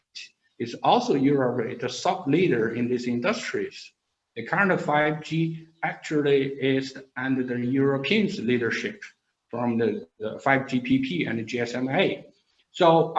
It's also Europe is a sub leader in these industries. The current 5G actually is under the Europeans' leadership from the 5GPP and the GSMA. So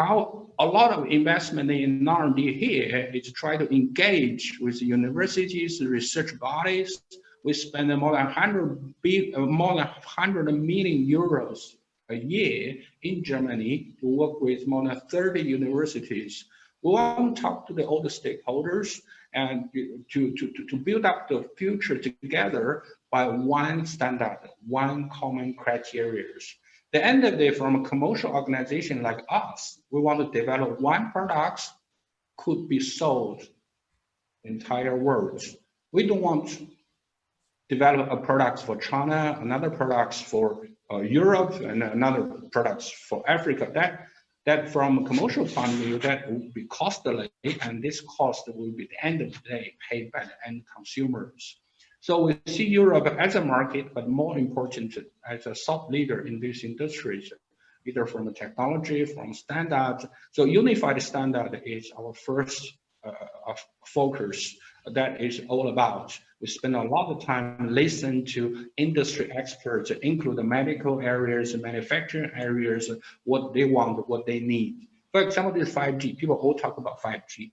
a lot of investment in R&D here is to try to engage with universities, research bodies. We spend more than 100 million euros a year in Germany to work with more than 30 universities. We want to talk to all the stakeholders and to build up the future together by one standard, one common criteria. The end of the day, from a commercial organization like us, we want to develop one product could be sold entire world. We don't want to develop a product for China, another product for Europe, and another product for Africa. That from a commercial point of view, that would be costly, and this cost will be at the end of the day paid by the end consumers. So we see Europe as a market, but more important as a sub leader in these industries, either from the technology, from standards. So unified standard is our first focus. That is all about. We spend a lot of time listening to industry experts, include the medical areas, manufacturing areas, what they want, what they need. For example, this 5G, people all talk about 5G.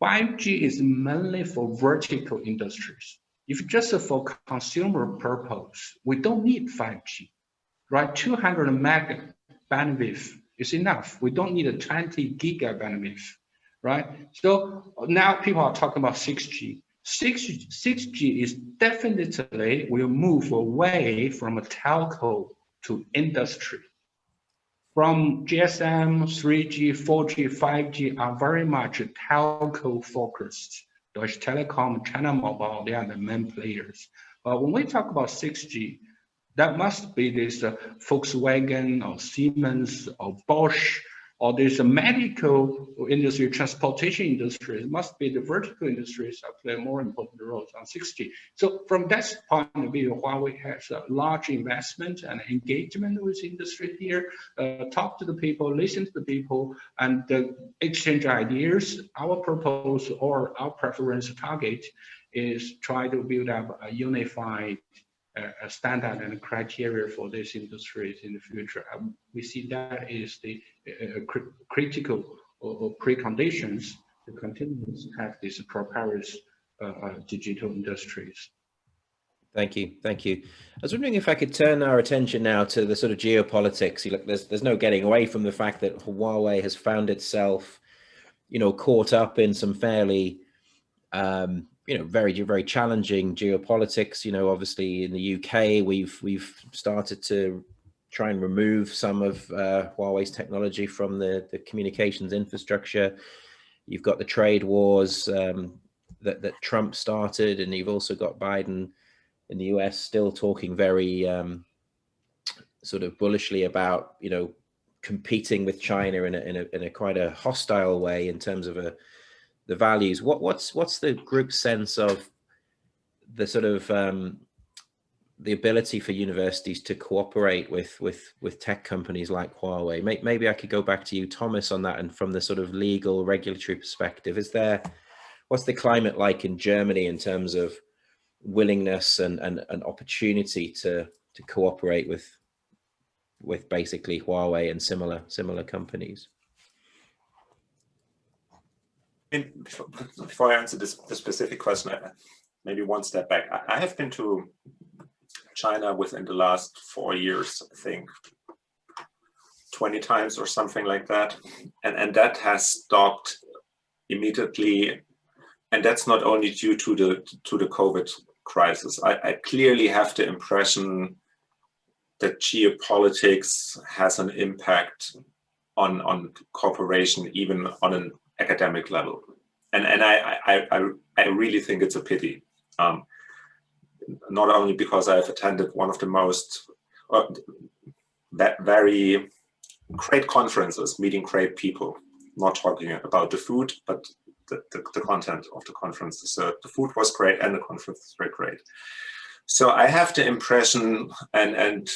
5G is mainly for vertical industries. If just for consumer purpose, we don't need 5G, right? 200 meg bandwidth is enough. We don't need a 20 giga bandwidth, right? So now people are talking about 6G. 6G is definitely will move away from a telco to industry. From GSM, 3G, 4G, 5G are very much telco focused. Deutsche Telekom, China Mobile, they are the main players. But when we talk about 6G, that must be this Volkswagen or Siemens or Bosch, or there's a medical industry, transportation industry. It must be the vertical industries that play more important roles on 6G. So from that point of view, Huawei has a large investment and engagement with industry here, talk to the people, listen to the people, and exchange ideas. Our purpose or our preference target is try to build up a unified standard and criteria for these industries in the future. We see that is the critical or preconditions to continue to have these prosperous digital industries. Thank you. Thank you. I was wondering if I could turn our attention now to the sort of geopolitics. Look, there's no getting away from the fact that Huawei has found itself, you know, caught up in some fairly you know, very, very challenging geopolitics. You know, obviously in the UK, we've started to try and remove some of Huawei's technology from the communications infrastructure. You've got the trade wars that Trump started, and you've also got Biden in the US still talking very sort of bullishly about, you know, competing with China in a quite a hostile way in terms of the values. What's the group's sense of the sort of the ability for universities to cooperate with tech companies like Huawei? Maybe I could go back to you, Thomas, on that, and from the sort of legal regulatory perspective, what's the climate like in Germany in terms of willingness and opportunity to cooperate with basically Huawei and similar companies? Before I answer the specific question, maybe one step back. I have been to China within the last 4 years, I think 20 times or something like that. And that has stopped immediately. And that's not only due to the COVID crisis. I clearly have the impression that geopolitics has an impact on cooperation, even on an academic level. And I really think it's a pity. Not only because I've attended one of the most very great conferences, meeting great people, not talking about the food, but the content of the conference. So the food was great and the conference was very great. So I have the impression, and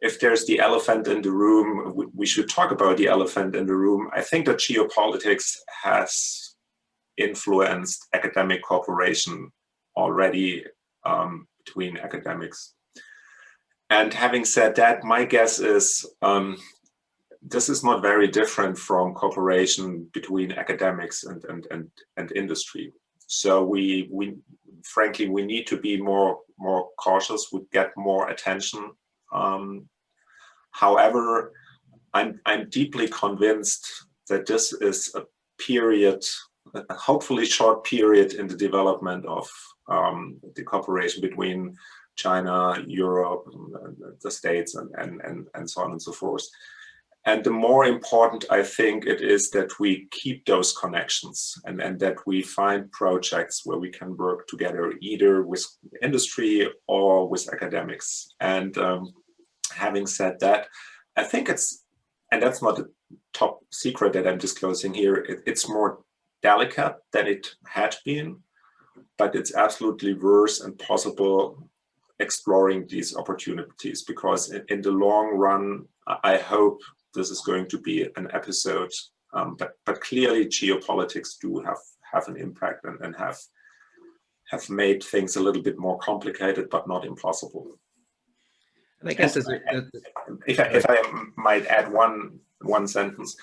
if there's the elephant in the room, we should talk about the elephant in the room. I think that geopolitics has influenced academic cooperation already between academics. And having said that, my guess is this is not very different from cooperation between academics and industry. So we frankly, we need to be more cautious, we get more attention. However, I'm deeply convinced that this is a period, a hopefully short period in the development of the cooperation between China, Europe, the States, and so on and so forth. And the more important, I think, it is that we keep those connections and that we find projects where we can work together, either with industry or with academics. And having said that, I think it's, and that's not a top secret that I'm disclosing here, it's more delicate than it had been, but it's absolutely worth and possible exploring these opportunities, because in the long run, I hope this is going to be an episode, but clearly geopolitics do have an impact and have made things a little bit more complicated, but not impossible. And I guess if I might add one sentence,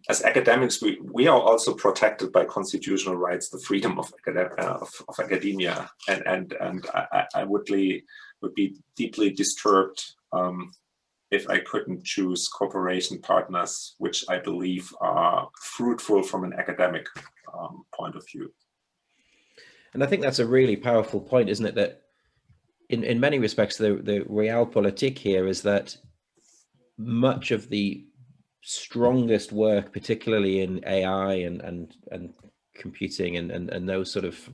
as academics, we are also protected by constitutional rights, the freedom of academia, and I would be deeply disturbed if I couldn't choose cooperation partners, which I believe are fruitful from an academic point of view. And I think that's a really powerful point, isn't it? That in many respects, the realpolitik here is that much of the strongest work, particularly in AI and computing and those sort of,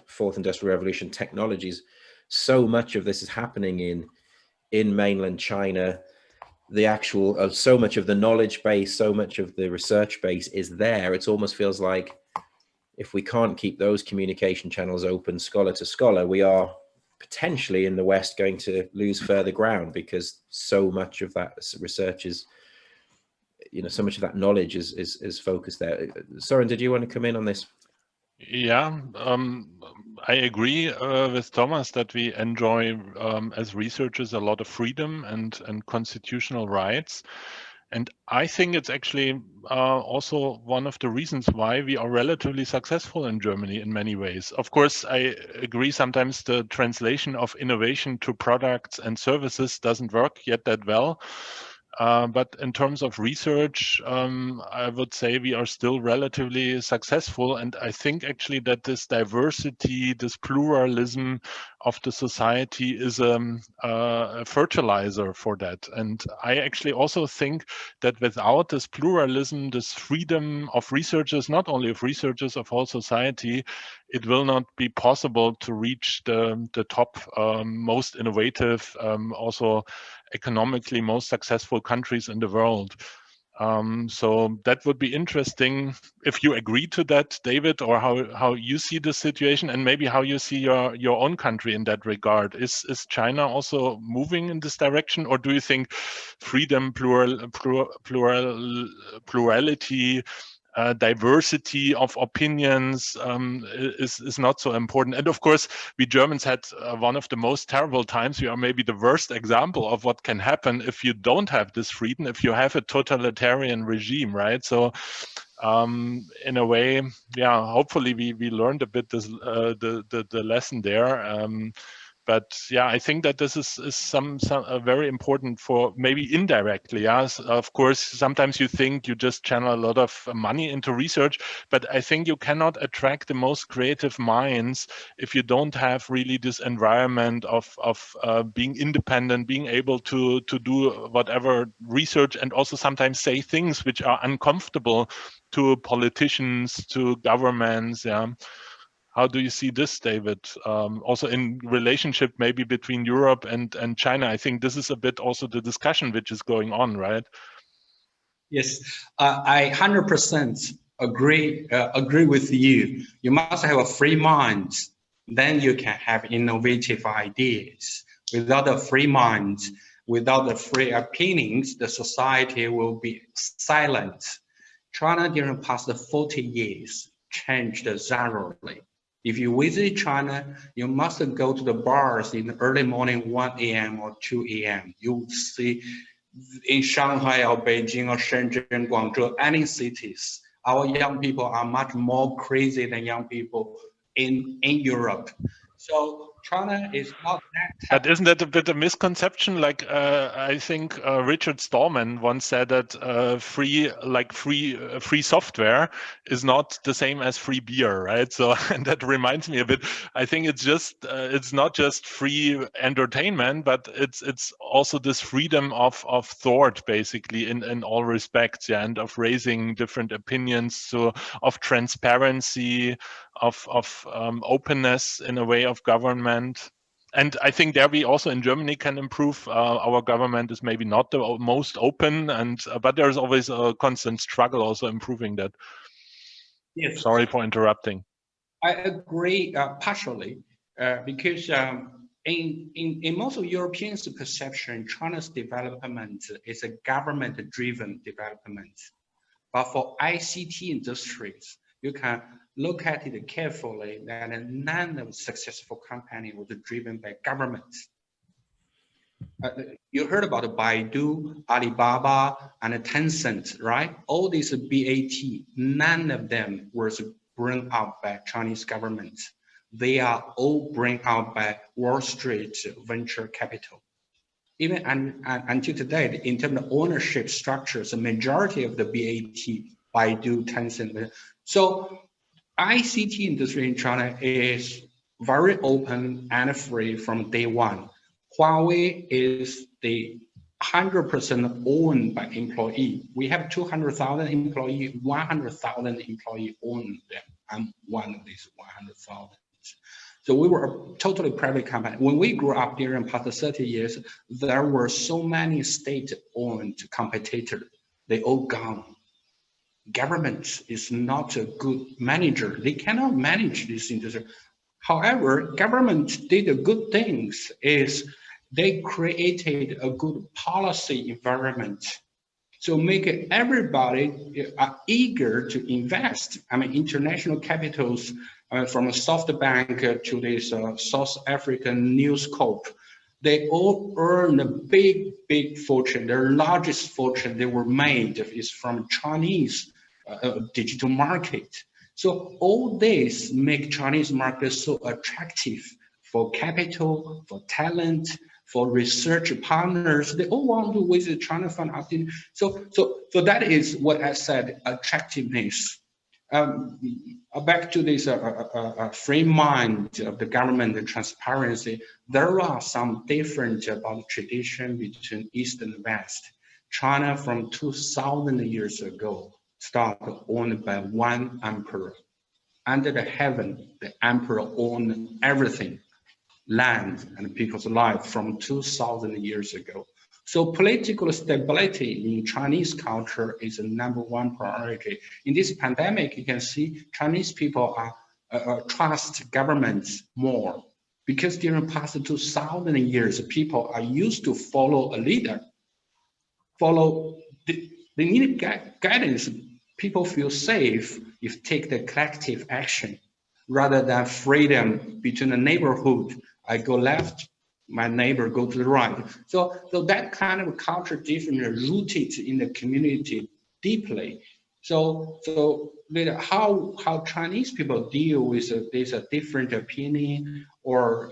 fourth industrial revolution technologies, so much of this is happening in mainland China. The actual so much of the knowledge base, so much of the research base is there. It almost feels like if we can't keep those communication channels open, scholar to scholar, we are potentially in the West going to lose further ground, because so much of that research is, so much of that knowledge is focused there. Søren, did you want to come in on this? Yeah, I agree with Thomas that we enjoy as researchers a lot of freedom and constitutional rights. And I think it's actually also one of the reasons why we are relatively successful in Germany in many ways. Of course, I agree sometimes the translation of innovation to products and services doesn't work yet that well. But in terms of research, I would say we are still relatively successful. And I think actually that this diversity, this pluralism of the society is a fertilizer for that. And I actually also think that without this pluralism, this freedom of researchers, not only of researchers, of whole society, it will not be possible to reach the top, most innovative, also economically most successful countries in the world. So that would be interesting if you agree to that, David, or how you see the situation, and maybe how you see your own country in that regard. Is China also moving in this direction, or do you think freedom, plurality diversity of opinions is not so important. And of course, we Germans had one of the most terrible times. We are maybe the worst example of what can happen if you don't have this freedom, if you have a totalitarian regime, right? So in a way, yeah, hopefully we learned a bit this, the lesson there. But yeah, I think that this is some very important for maybe indirectly. Yes, of course, sometimes you think you just channel a lot of money into research, but I think you cannot attract the most creative minds if you don't have really this environment of being independent, being able to do whatever research, and also sometimes say things which are uncomfortable to politicians, to governments. Yeah. How do you see this, David? Also in relationship maybe between Europe and China, I think this is a bit also the discussion which is going on, right? Yes, I 100% agree with you. You must have a free mind, then you can have innovative ideas. Without a free mind, without the free opinions, the society will be silent. China during the past 40 years changed thoroughly. If you visit China, you must go to the bars in the early morning, 1 a.m. or 2 a.m. You will see in Shanghai or Beijing or Shenzhen, Guangzhou, any cities, our young people are much more crazy than young people in Europe. So China is not that. But isn't that a bit of misconception? Like I think Richard Stallman once said that free software is not the same as free beer, right? So and that reminds me a bit. I think it's just it's not just free entertainment, but it's also this freedom of thought, basically, in all respects, yeah, and of raising different opinions, so of transparency, of openness in a way of government. And I think there we also in Germany can improve. Our government is maybe not the most open, and but there's always a constant struggle also improving that. Yes. Sorry for interrupting. I agree partially because in most of Europeans' perception, China's development is a government-driven development. But for ICT industries, you can look at it carefully that none of successful company was driven by government. You heard about Baidu, Alibaba, and Tencent, right? All these BAT, none of them was brought out by Chinese government. They are all brought out by Wall Street venture capital. Even until today, in terms of ownership structures, the majority of the BAT, Baidu, Tencent. So ICT industry in China is very open and free from day one. Huawei is the 100% owned by employee. We have 200,000 employees, 100,000 employees own them. I'm one of these 100,000. So we were a totally private company. When we grew up during the past 30 years, there were so many state-owned competitors. They all gone. Government is not a good manager. They cannot manage this industry. However, government did a good things is they created a good policy environment. So make everybody eager to invest. I mean, international capitals from SoftBank to this South African News Corp, they all earn a big fortune. Their largest fortune they were made is from Chinese digital market. So all this make Chinese market so attractive for capital, for talent, for research partners. They all want to visit China fund. So that is what I said, attractiveness. Back to this free mind of the government and transparency, there are some different about tradition between East and West. China from 2,000 years ago started owned by one emperor. Under the heaven, the emperor owned everything, land and people's life from 2,000 years ago. So political stability in Chinese culture is the #1 priority. In this pandemic, you can see Chinese people are trust governments more because during the past 2,000 years, people are used to follow a leader, they need guidance. people feel safe if take the collective action rather than freedom between the neighborhood. I go left, my neighbor go to the right. So that kind of culture difference rooted in the community deeply. So how Chinese people deal with this different opinion or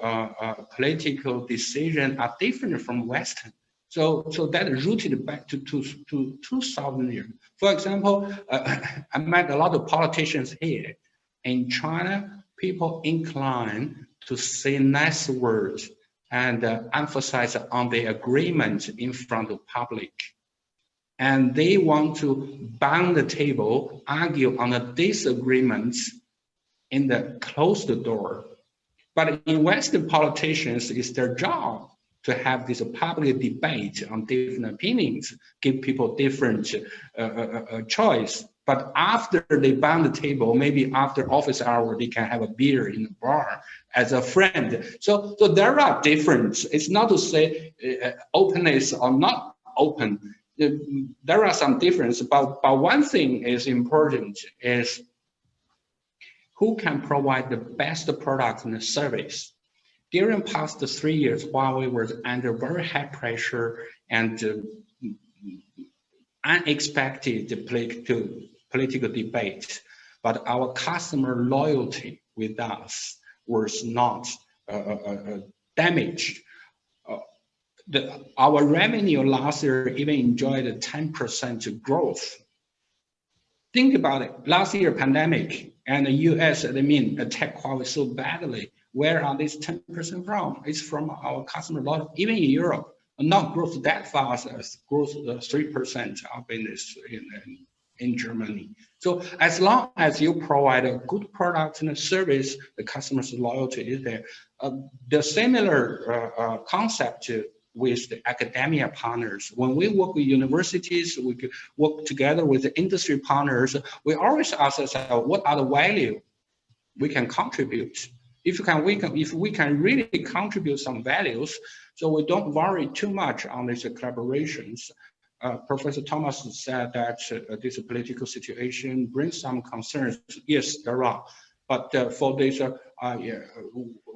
political decision are different from Western. So that rooted back to 2000 years. For example, I met a lot of politicians here. In China, people incline to say nice words and emphasize on the agreement in front of public. And they want to bang the table, argue on the disagreements in the closed door. But in Western politicians, it's their job to have this public debate on different opinions, give people different choice. But after they bang the table, maybe after office hour, they can have a beer in the bar as a friend. So there are differences. It's not to say openness or not open. There are some differences, but one thing is important is who can provide the best product and service. During past 3 years, Huawei was under very high pressure and unexpected political debate, but our customer loyalty with us was not damaged. Our revenue last year even enjoyed a 10% growth. Think about it. Last year, pandemic, and the US, attacked Huawei so badly. Where are these 10% from? It's from our customer loyalty. Even in Europe, not growth that fast as growth 3% up in Germany. So as long as you provide a good product and a service, the customer's loyalty is there. The similar concept with the academia partners. When we work with universities, we work together with the industry partners, we always ask ourselves, what are the value we can contribute? If we can really contribute some values, so we don't worry too much on these collaborations. Professor Thomas said that this political situation brings some concerns. Yes, there are. But for this,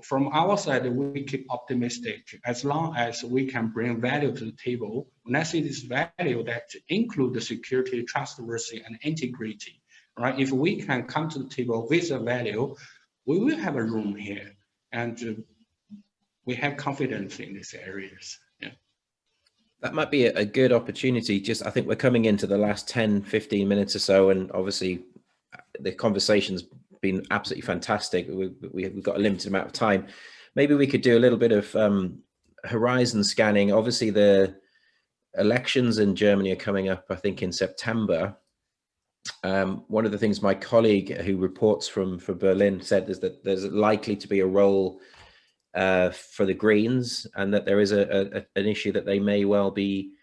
from our side, we keep optimistic. As long as we can bring value to the table, when I see this value that include the security, trustworthy, and integrity, right? If we can come to the table with a value, we will have a room here, and we have confidence in these areas. Yeah. That might be a good opportunity. Just, I think we're coming into the last 10, 15 minutes or so, and obviously the conversation's been absolutely fantastic. We've got a limited amount of time. Maybe we could do a little bit of horizon scanning. Obviously the elections in Germany are coming up, I think, in September. One of the things my colleague who reports from Berlin said is that there's likely to be a role for the Greens, and that there is an issue that they may well be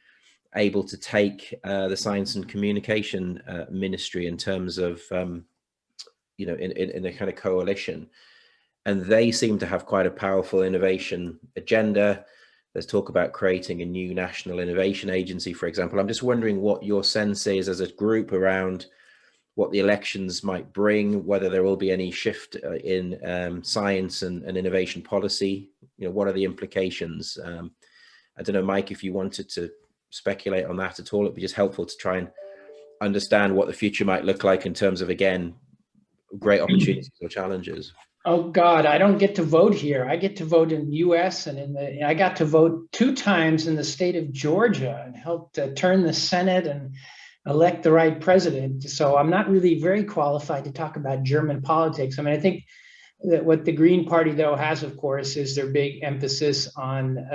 able to take the Science and Communication Ministry in terms of in a kind of coalition, and they seem to have quite a powerful innovation agenda. There's talk about creating a new national innovation agency, for example. I'm just wondering what your sense is as a group around what the elections might bring, whether there will be any shift in science and innovation policy. What are the implications? I don't know, Mike, if you wanted to speculate on that at all, it'd be just helpful to try and understand what the future might look like in terms of, again, great opportunities or challenges. Oh God, I don't get to vote here. I get to vote in the US, and I got to vote 2 times in the state of Georgia and helped turn the Senate and elect the right president. So I'm not really very qualified to talk about German politics. I think that what the Green Party, though, has, of course, is their big emphasis on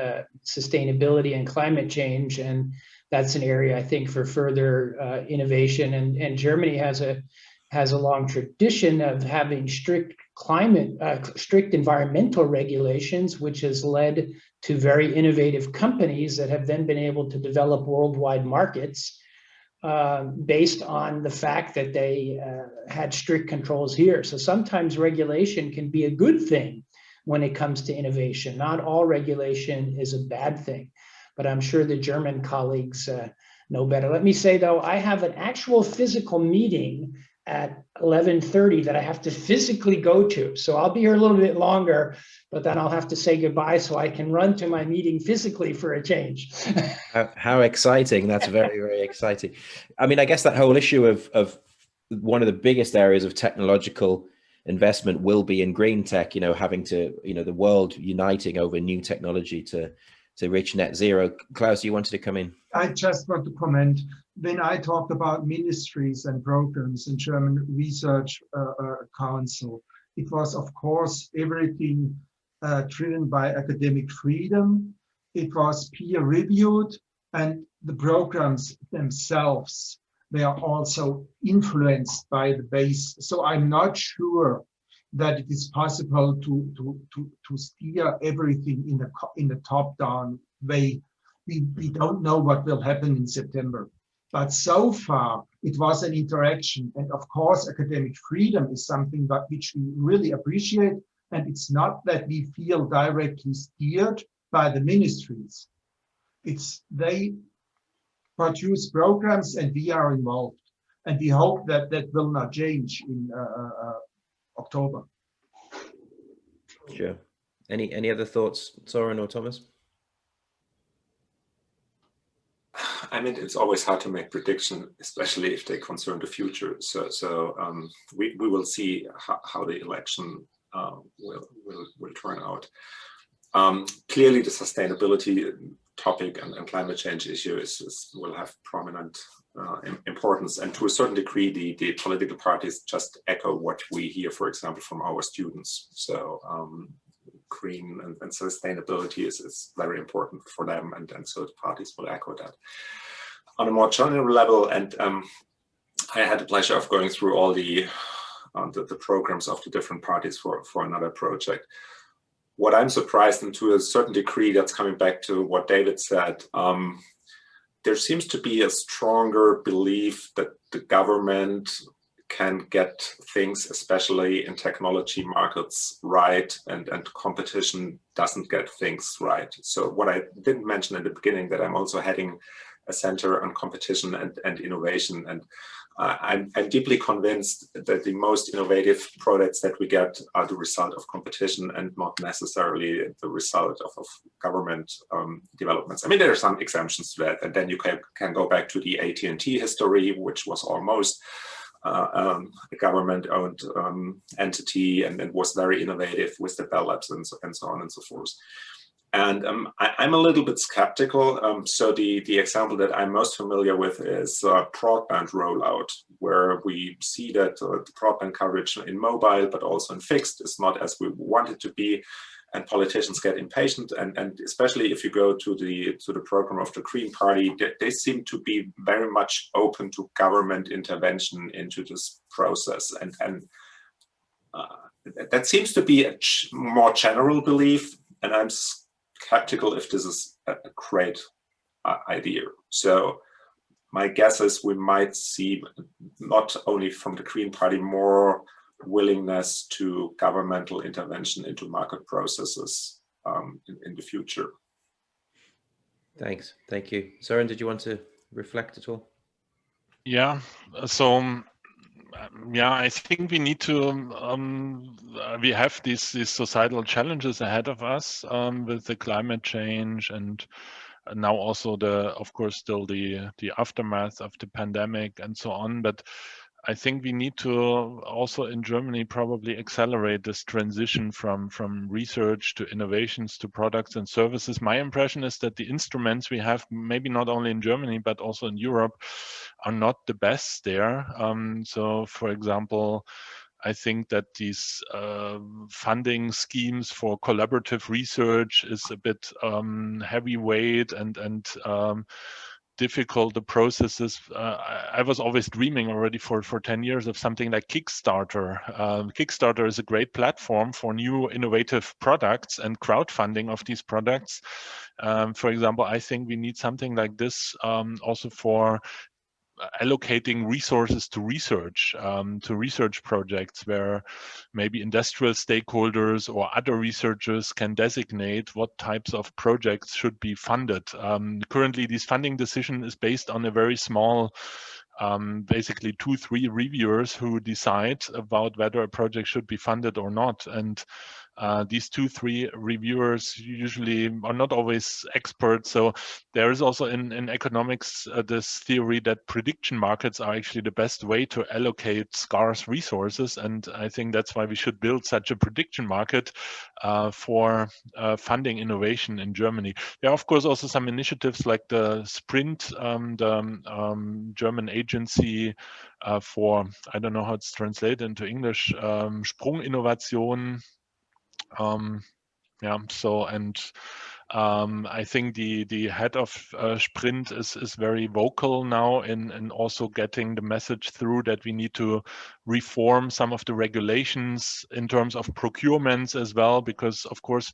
sustainability and climate change. And that's an area, I think, for further innovation. And Germany has a long tradition of having strict environmental regulations, which has led to very innovative companies that have then been able to develop worldwide markets based on the fact that they had strict controls here. So sometimes regulation can be a good thing when it comes to innovation. Not all regulation is a bad thing, but I'm sure the German colleagues know better. Let me say, though, I have an actual physical meeting at 11:30 that I have to physically go to. So I'll be here a little bit longer, but then I'll have to say goodbye so I can run to my meeting physically for a change. How exciting. That's very, very exciting. I mean, I guess that whole issue of one of the biggest areas of technological investment will be in green tech, having to, the world uniting over new technology to reach net zero. Klaus, you wanted to come in? I just want to comment. When I talked about ministries and programs in German Research Council, it was, of course, everything driven by academic freedom. It was peer-reviewed, and the programs themselves were also influenced by the base. So I'm not sure that it is possible to steer everything in a top-down way. We don't know what will happen in September. But so far, it was an interaction. And of course, academic freedom is something which we really appreciate. And it's not that we feel directly steered by the ministries. It's they produce programs and we are involved. And we hope that that will not change in October. Sure. Any other thoughts, Soren or Thomas? I mean, it's always hard to make prediction, especially if they concern the future. So we will see how the election will turn out. Clearly, the sustainability topic and climate change issue will have prominent importance, and to a certain degree, the political parties just echo what we hear, for example, from our students. So green and sustainability is very important for them, and so the parties will echo that. On a more general level, and I had the pleasure of going through all the programs of the different parties for another project. What I'm surprised, and to a certain degree, that's coming back to what David said, there seems to be a stronger belief that the government can get things, especially in technology markets, right, and competition doesn't get things right. So what I didn't mention at the beginning, that I'm also heading a center on competition and innovation, and I'm deeply convinced that the most innovative products that we get are the result of competition and not necessarily the result of government developments. I mean, there are some exemptions to that, and then you can go back to the AT&T history, which was almost a government-owned entity, and it was very innovative with the Bell Labs and so on and so forth. And I'm a little bit skeptical. So the example that I'm most familiar with is broadband rollout, where we see that the broadband coverage in mobile, but also in fixed, is not as we want it to be, and politicians get impatient. And especially if you go to the program of the Green Party, they seem to be very much open to government intervention into this process, and that seems to be a more general belief. And I'm skeptical if this is a great idea. So my guess is we might see, not only from the Green Party, more willingness to governmental intervention into market processes in the future. Thanks. Thank you. Soren, did you want to reflect at all? Yeah. So yeah, I think we need to, we have these societal challenges ahead of us with the climate change, and now also of course, still the aftermath of the pandemic and so on. But I think we need to also in Germany probably accelerate this transition from research to innovations to products and services. My impression is that the instruments we have, maybe not only in Germany, but also in Europe, are not the best there. So for example, I think that these funding schemes for collaborative research is a bit heavyweight and difficult. The processes, I was always dreaming already for 10 years of something like Kickstarter. Kickstarter is a great platform for new innovative products and crowdfunding of these products. For example, I think we need something like this also for allocating resources to research projects where maybe industrial stakeholders or other researchers can designate what types of projects should be funded. Currently, this funding decision is based on a very small, basically 2-3 reviewers who decide about whether a project should be funded or not. And these 2-3 reviewers usually are not always experts. So there is also in economics this theory that prediction markets are actually the best way to allocate scarce resources. And I think that's why we should build such a prediction market for funding innovation in Germany. There are, of course, also some initiatives like the Sprint, the German agency for, I don't know how it's translated into English, Sprunginnovation. Yeah, so, and I think the head of Sprint is very vocal now in also getting the message through that we need to reform some of the regulations in terms of procurements as well, because of course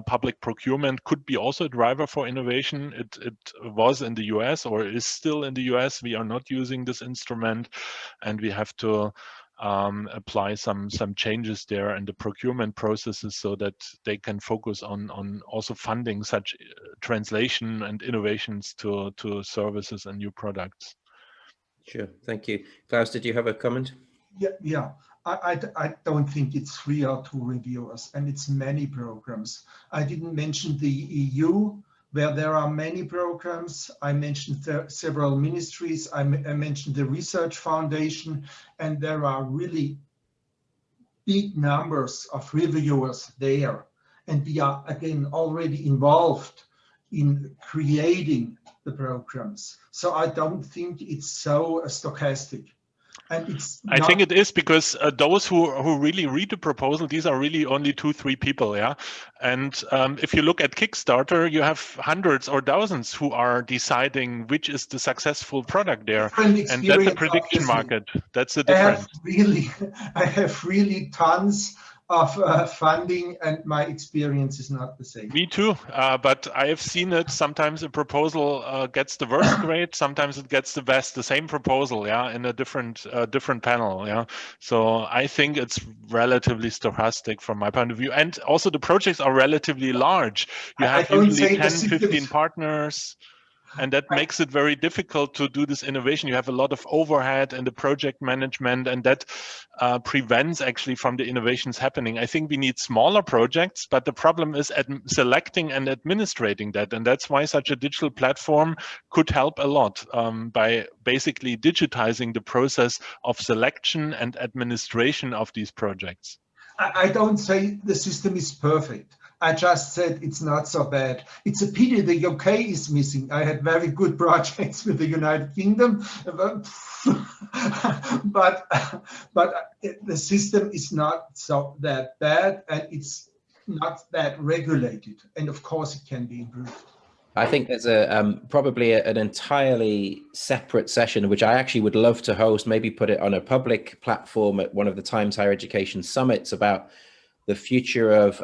public procurement could be also a driver for innovation. It was in the US or is still in the US. We are not using this instrument, and we have to apply some changes there in the procurement processes so that they can focus on also funding such translation and innovations to services and new products. Sure, thank you. Klaus, did you have a comment? Yeah. I don't think it's 3 or 2 reviewers, and it's many programs. I didn't mention the EU, where there are many programs. I mentioned several ministries. I mentioned the Research Foundation, and there are really big numbers of reviewers there. And we are, again, already involved in creating the programs. So I don't think it's so stochastic. And it's I think it is because those who really read the proposal, these are really only 2-3 people, yeah. And if you look at Kickstarter, you have hundreds or thousands who are deciding which is the successful product there, and that's a prediction market. That's the difference. I have really tons of funding, and my experience is not the same. Me too, but I have seen it. Sometimes a proposal gets the worst grade, sometimes it gets the best. The same proposal, yeah, in a different panel, yeah. So I think it's relatively stochastic from my point of view, and also the projects are relatively large. You have usually 10, 15 partners. And that makes it very difficult to do this innovation. You have a lot of overhead and the project management, and that prevents actually from the innovations happening. I think we need smaller projects, but the problem is selecting and administrating that. And that's why such a digital platform could help a lot by basically digitizing the process of selection and administration of these projects. I don't say the system is perfect. I just said it's not so bad. It's a pity the UK is missing. I had very good projects with the United Kingdom, but the system is not so that bad, and it's not that regulated. And of course, it can be improved. I think there's a probably an entirely separate session, which I actually would love to host, maybe put it on a public platform at one of the Times Higher Education Summits, about the future of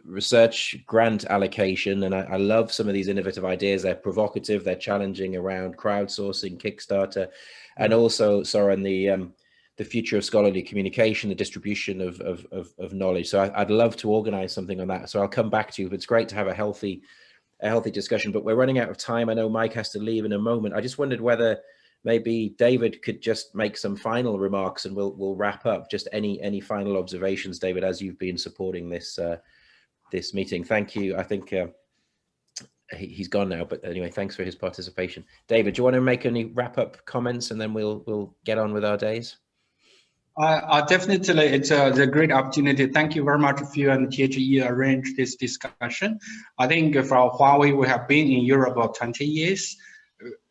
research grant allocation. And I love some of these innovative ideas. They're provocative, they're challenging around crowdsourcing, Kickstarter, and also, Soren, the future of scholarly communication, the distribution of knowledge. So I'd love to organize something on that. So I'll come back to you, but it's great to have a healthy discussion, but we're running out of time. I know Mike has to leave in a moment. I just wondered whether maybe David could just make some final remarks, and we'll wrap up. Just any final observations, David, as you've been supporting this this meeting. Thank you. I think he's gone now, but anyway, thanks for his participation. David, do you want to make any wrap-up comments, and then we'll get on with our days? Definitely, it's a great opportunity. Thank you very much for you and THE arranged this discussion. I think for Huawei, we have been in Europe about 20 years.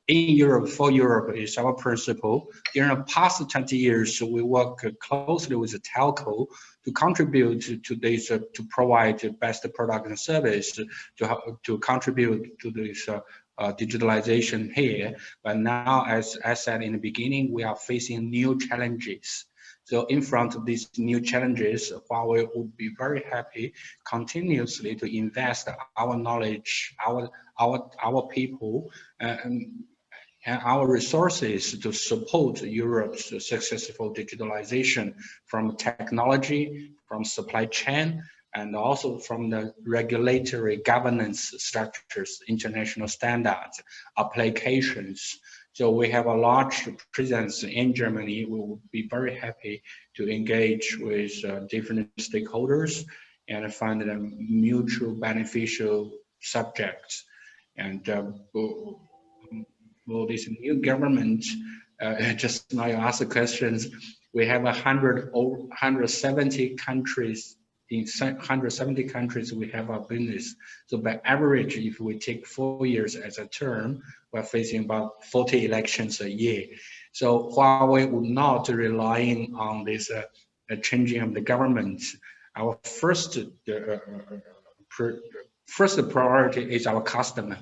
In Europe, for Europe is our principle. During the past 20 years, we work closely with the telco to contribute to this, to provide the best product and service, to contribute to this digitalization here. But now, as I said in the beginning, we are facing new challenges. So in front of these new challenges, Huawei would be very happy continuously to invest our knowledge, our people, and our resources to support Europe's successful digitalization from technology, from supply chain, and also from the regulatory governance structures, international standards, applications. So we have a large presence in Germany. We will be very happy to engage with different stakeholders and find them mutual beneficial subjects. And well, this new government, just now you asked the questions, we have 170 countries. In 170 countries, we have our business. So by average, if we take 4 years as a term, we're facing about 40 elections a year. So Huawei would not relying on this changing of the government. Our first priority is our customer.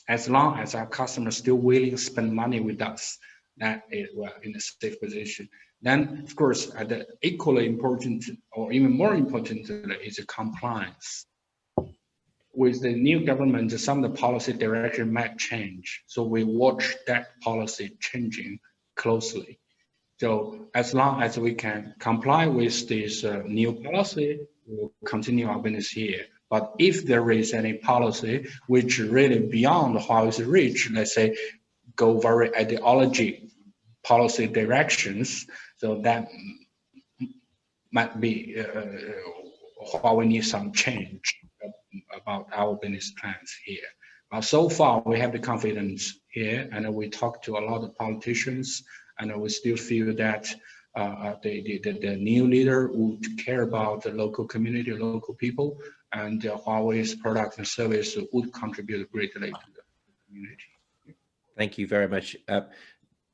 As long as our customers still willing to spend money with us, that is, we're in a safe position. Then, of course, the equally important, or even more important, is the compliance. With the new government, some of the policy direction might change. So we watch that policy changing closely. So as long as we can comply with this new policy, we'll continue our business here. But if there is any policy which really beyond Huawei's reach, let's say, go very ideology policy directions, so that might be Huawei needs some change about our business plans here. So far, we have the confidence here, and we talk to a lot of politicians, and we still feel that the new leader would care about the local community, local people, and Huawei's products and service would contribute greatly to the community. Thank you very much.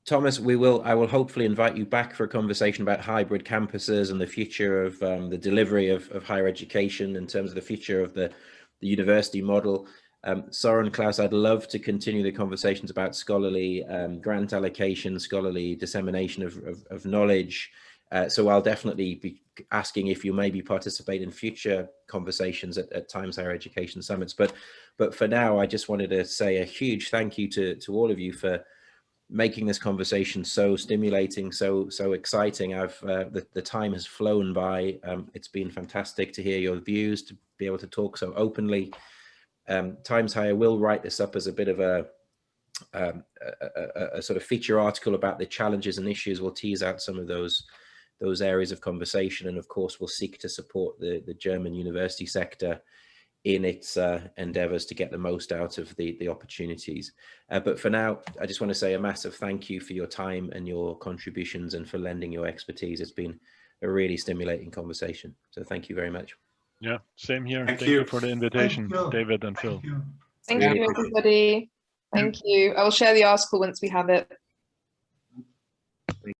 Thomas, I will hopefully invite you back for a conversation about hybrid campuses and the future of the delivery of higher education in terms of the future of the university model. Søren, Klaus, I'd love to continue the conversations about scholarly grant allocation, scholarly dissemination of knowledge. So I'll definitely be asking if you maybe participate in future conversations at Times Higher Education Summits. But for now, I just wanted to say a huge thank you to all of you for making this conversation so stimulating, so exciting. The time has flown by. It's been fantastic to hear your views, to be able to talk so openly. Times Higher will write this up as a bit of a sort of feature article about the challenges and issues. We'll tease out some of those areas of conversation, and of course we'll seek to support the German university sector in its endeavors to get the most out of the opportunities. But for now, I just want to say a massive thank you for your time and your contributions and for lending your expertise. It's been a really stimulating conversation. So thank you very much. Yeah, same here. Thank you you for the invitation, David and Phil. You. Thank you, everybody. Thank you. I will share the article once we have it.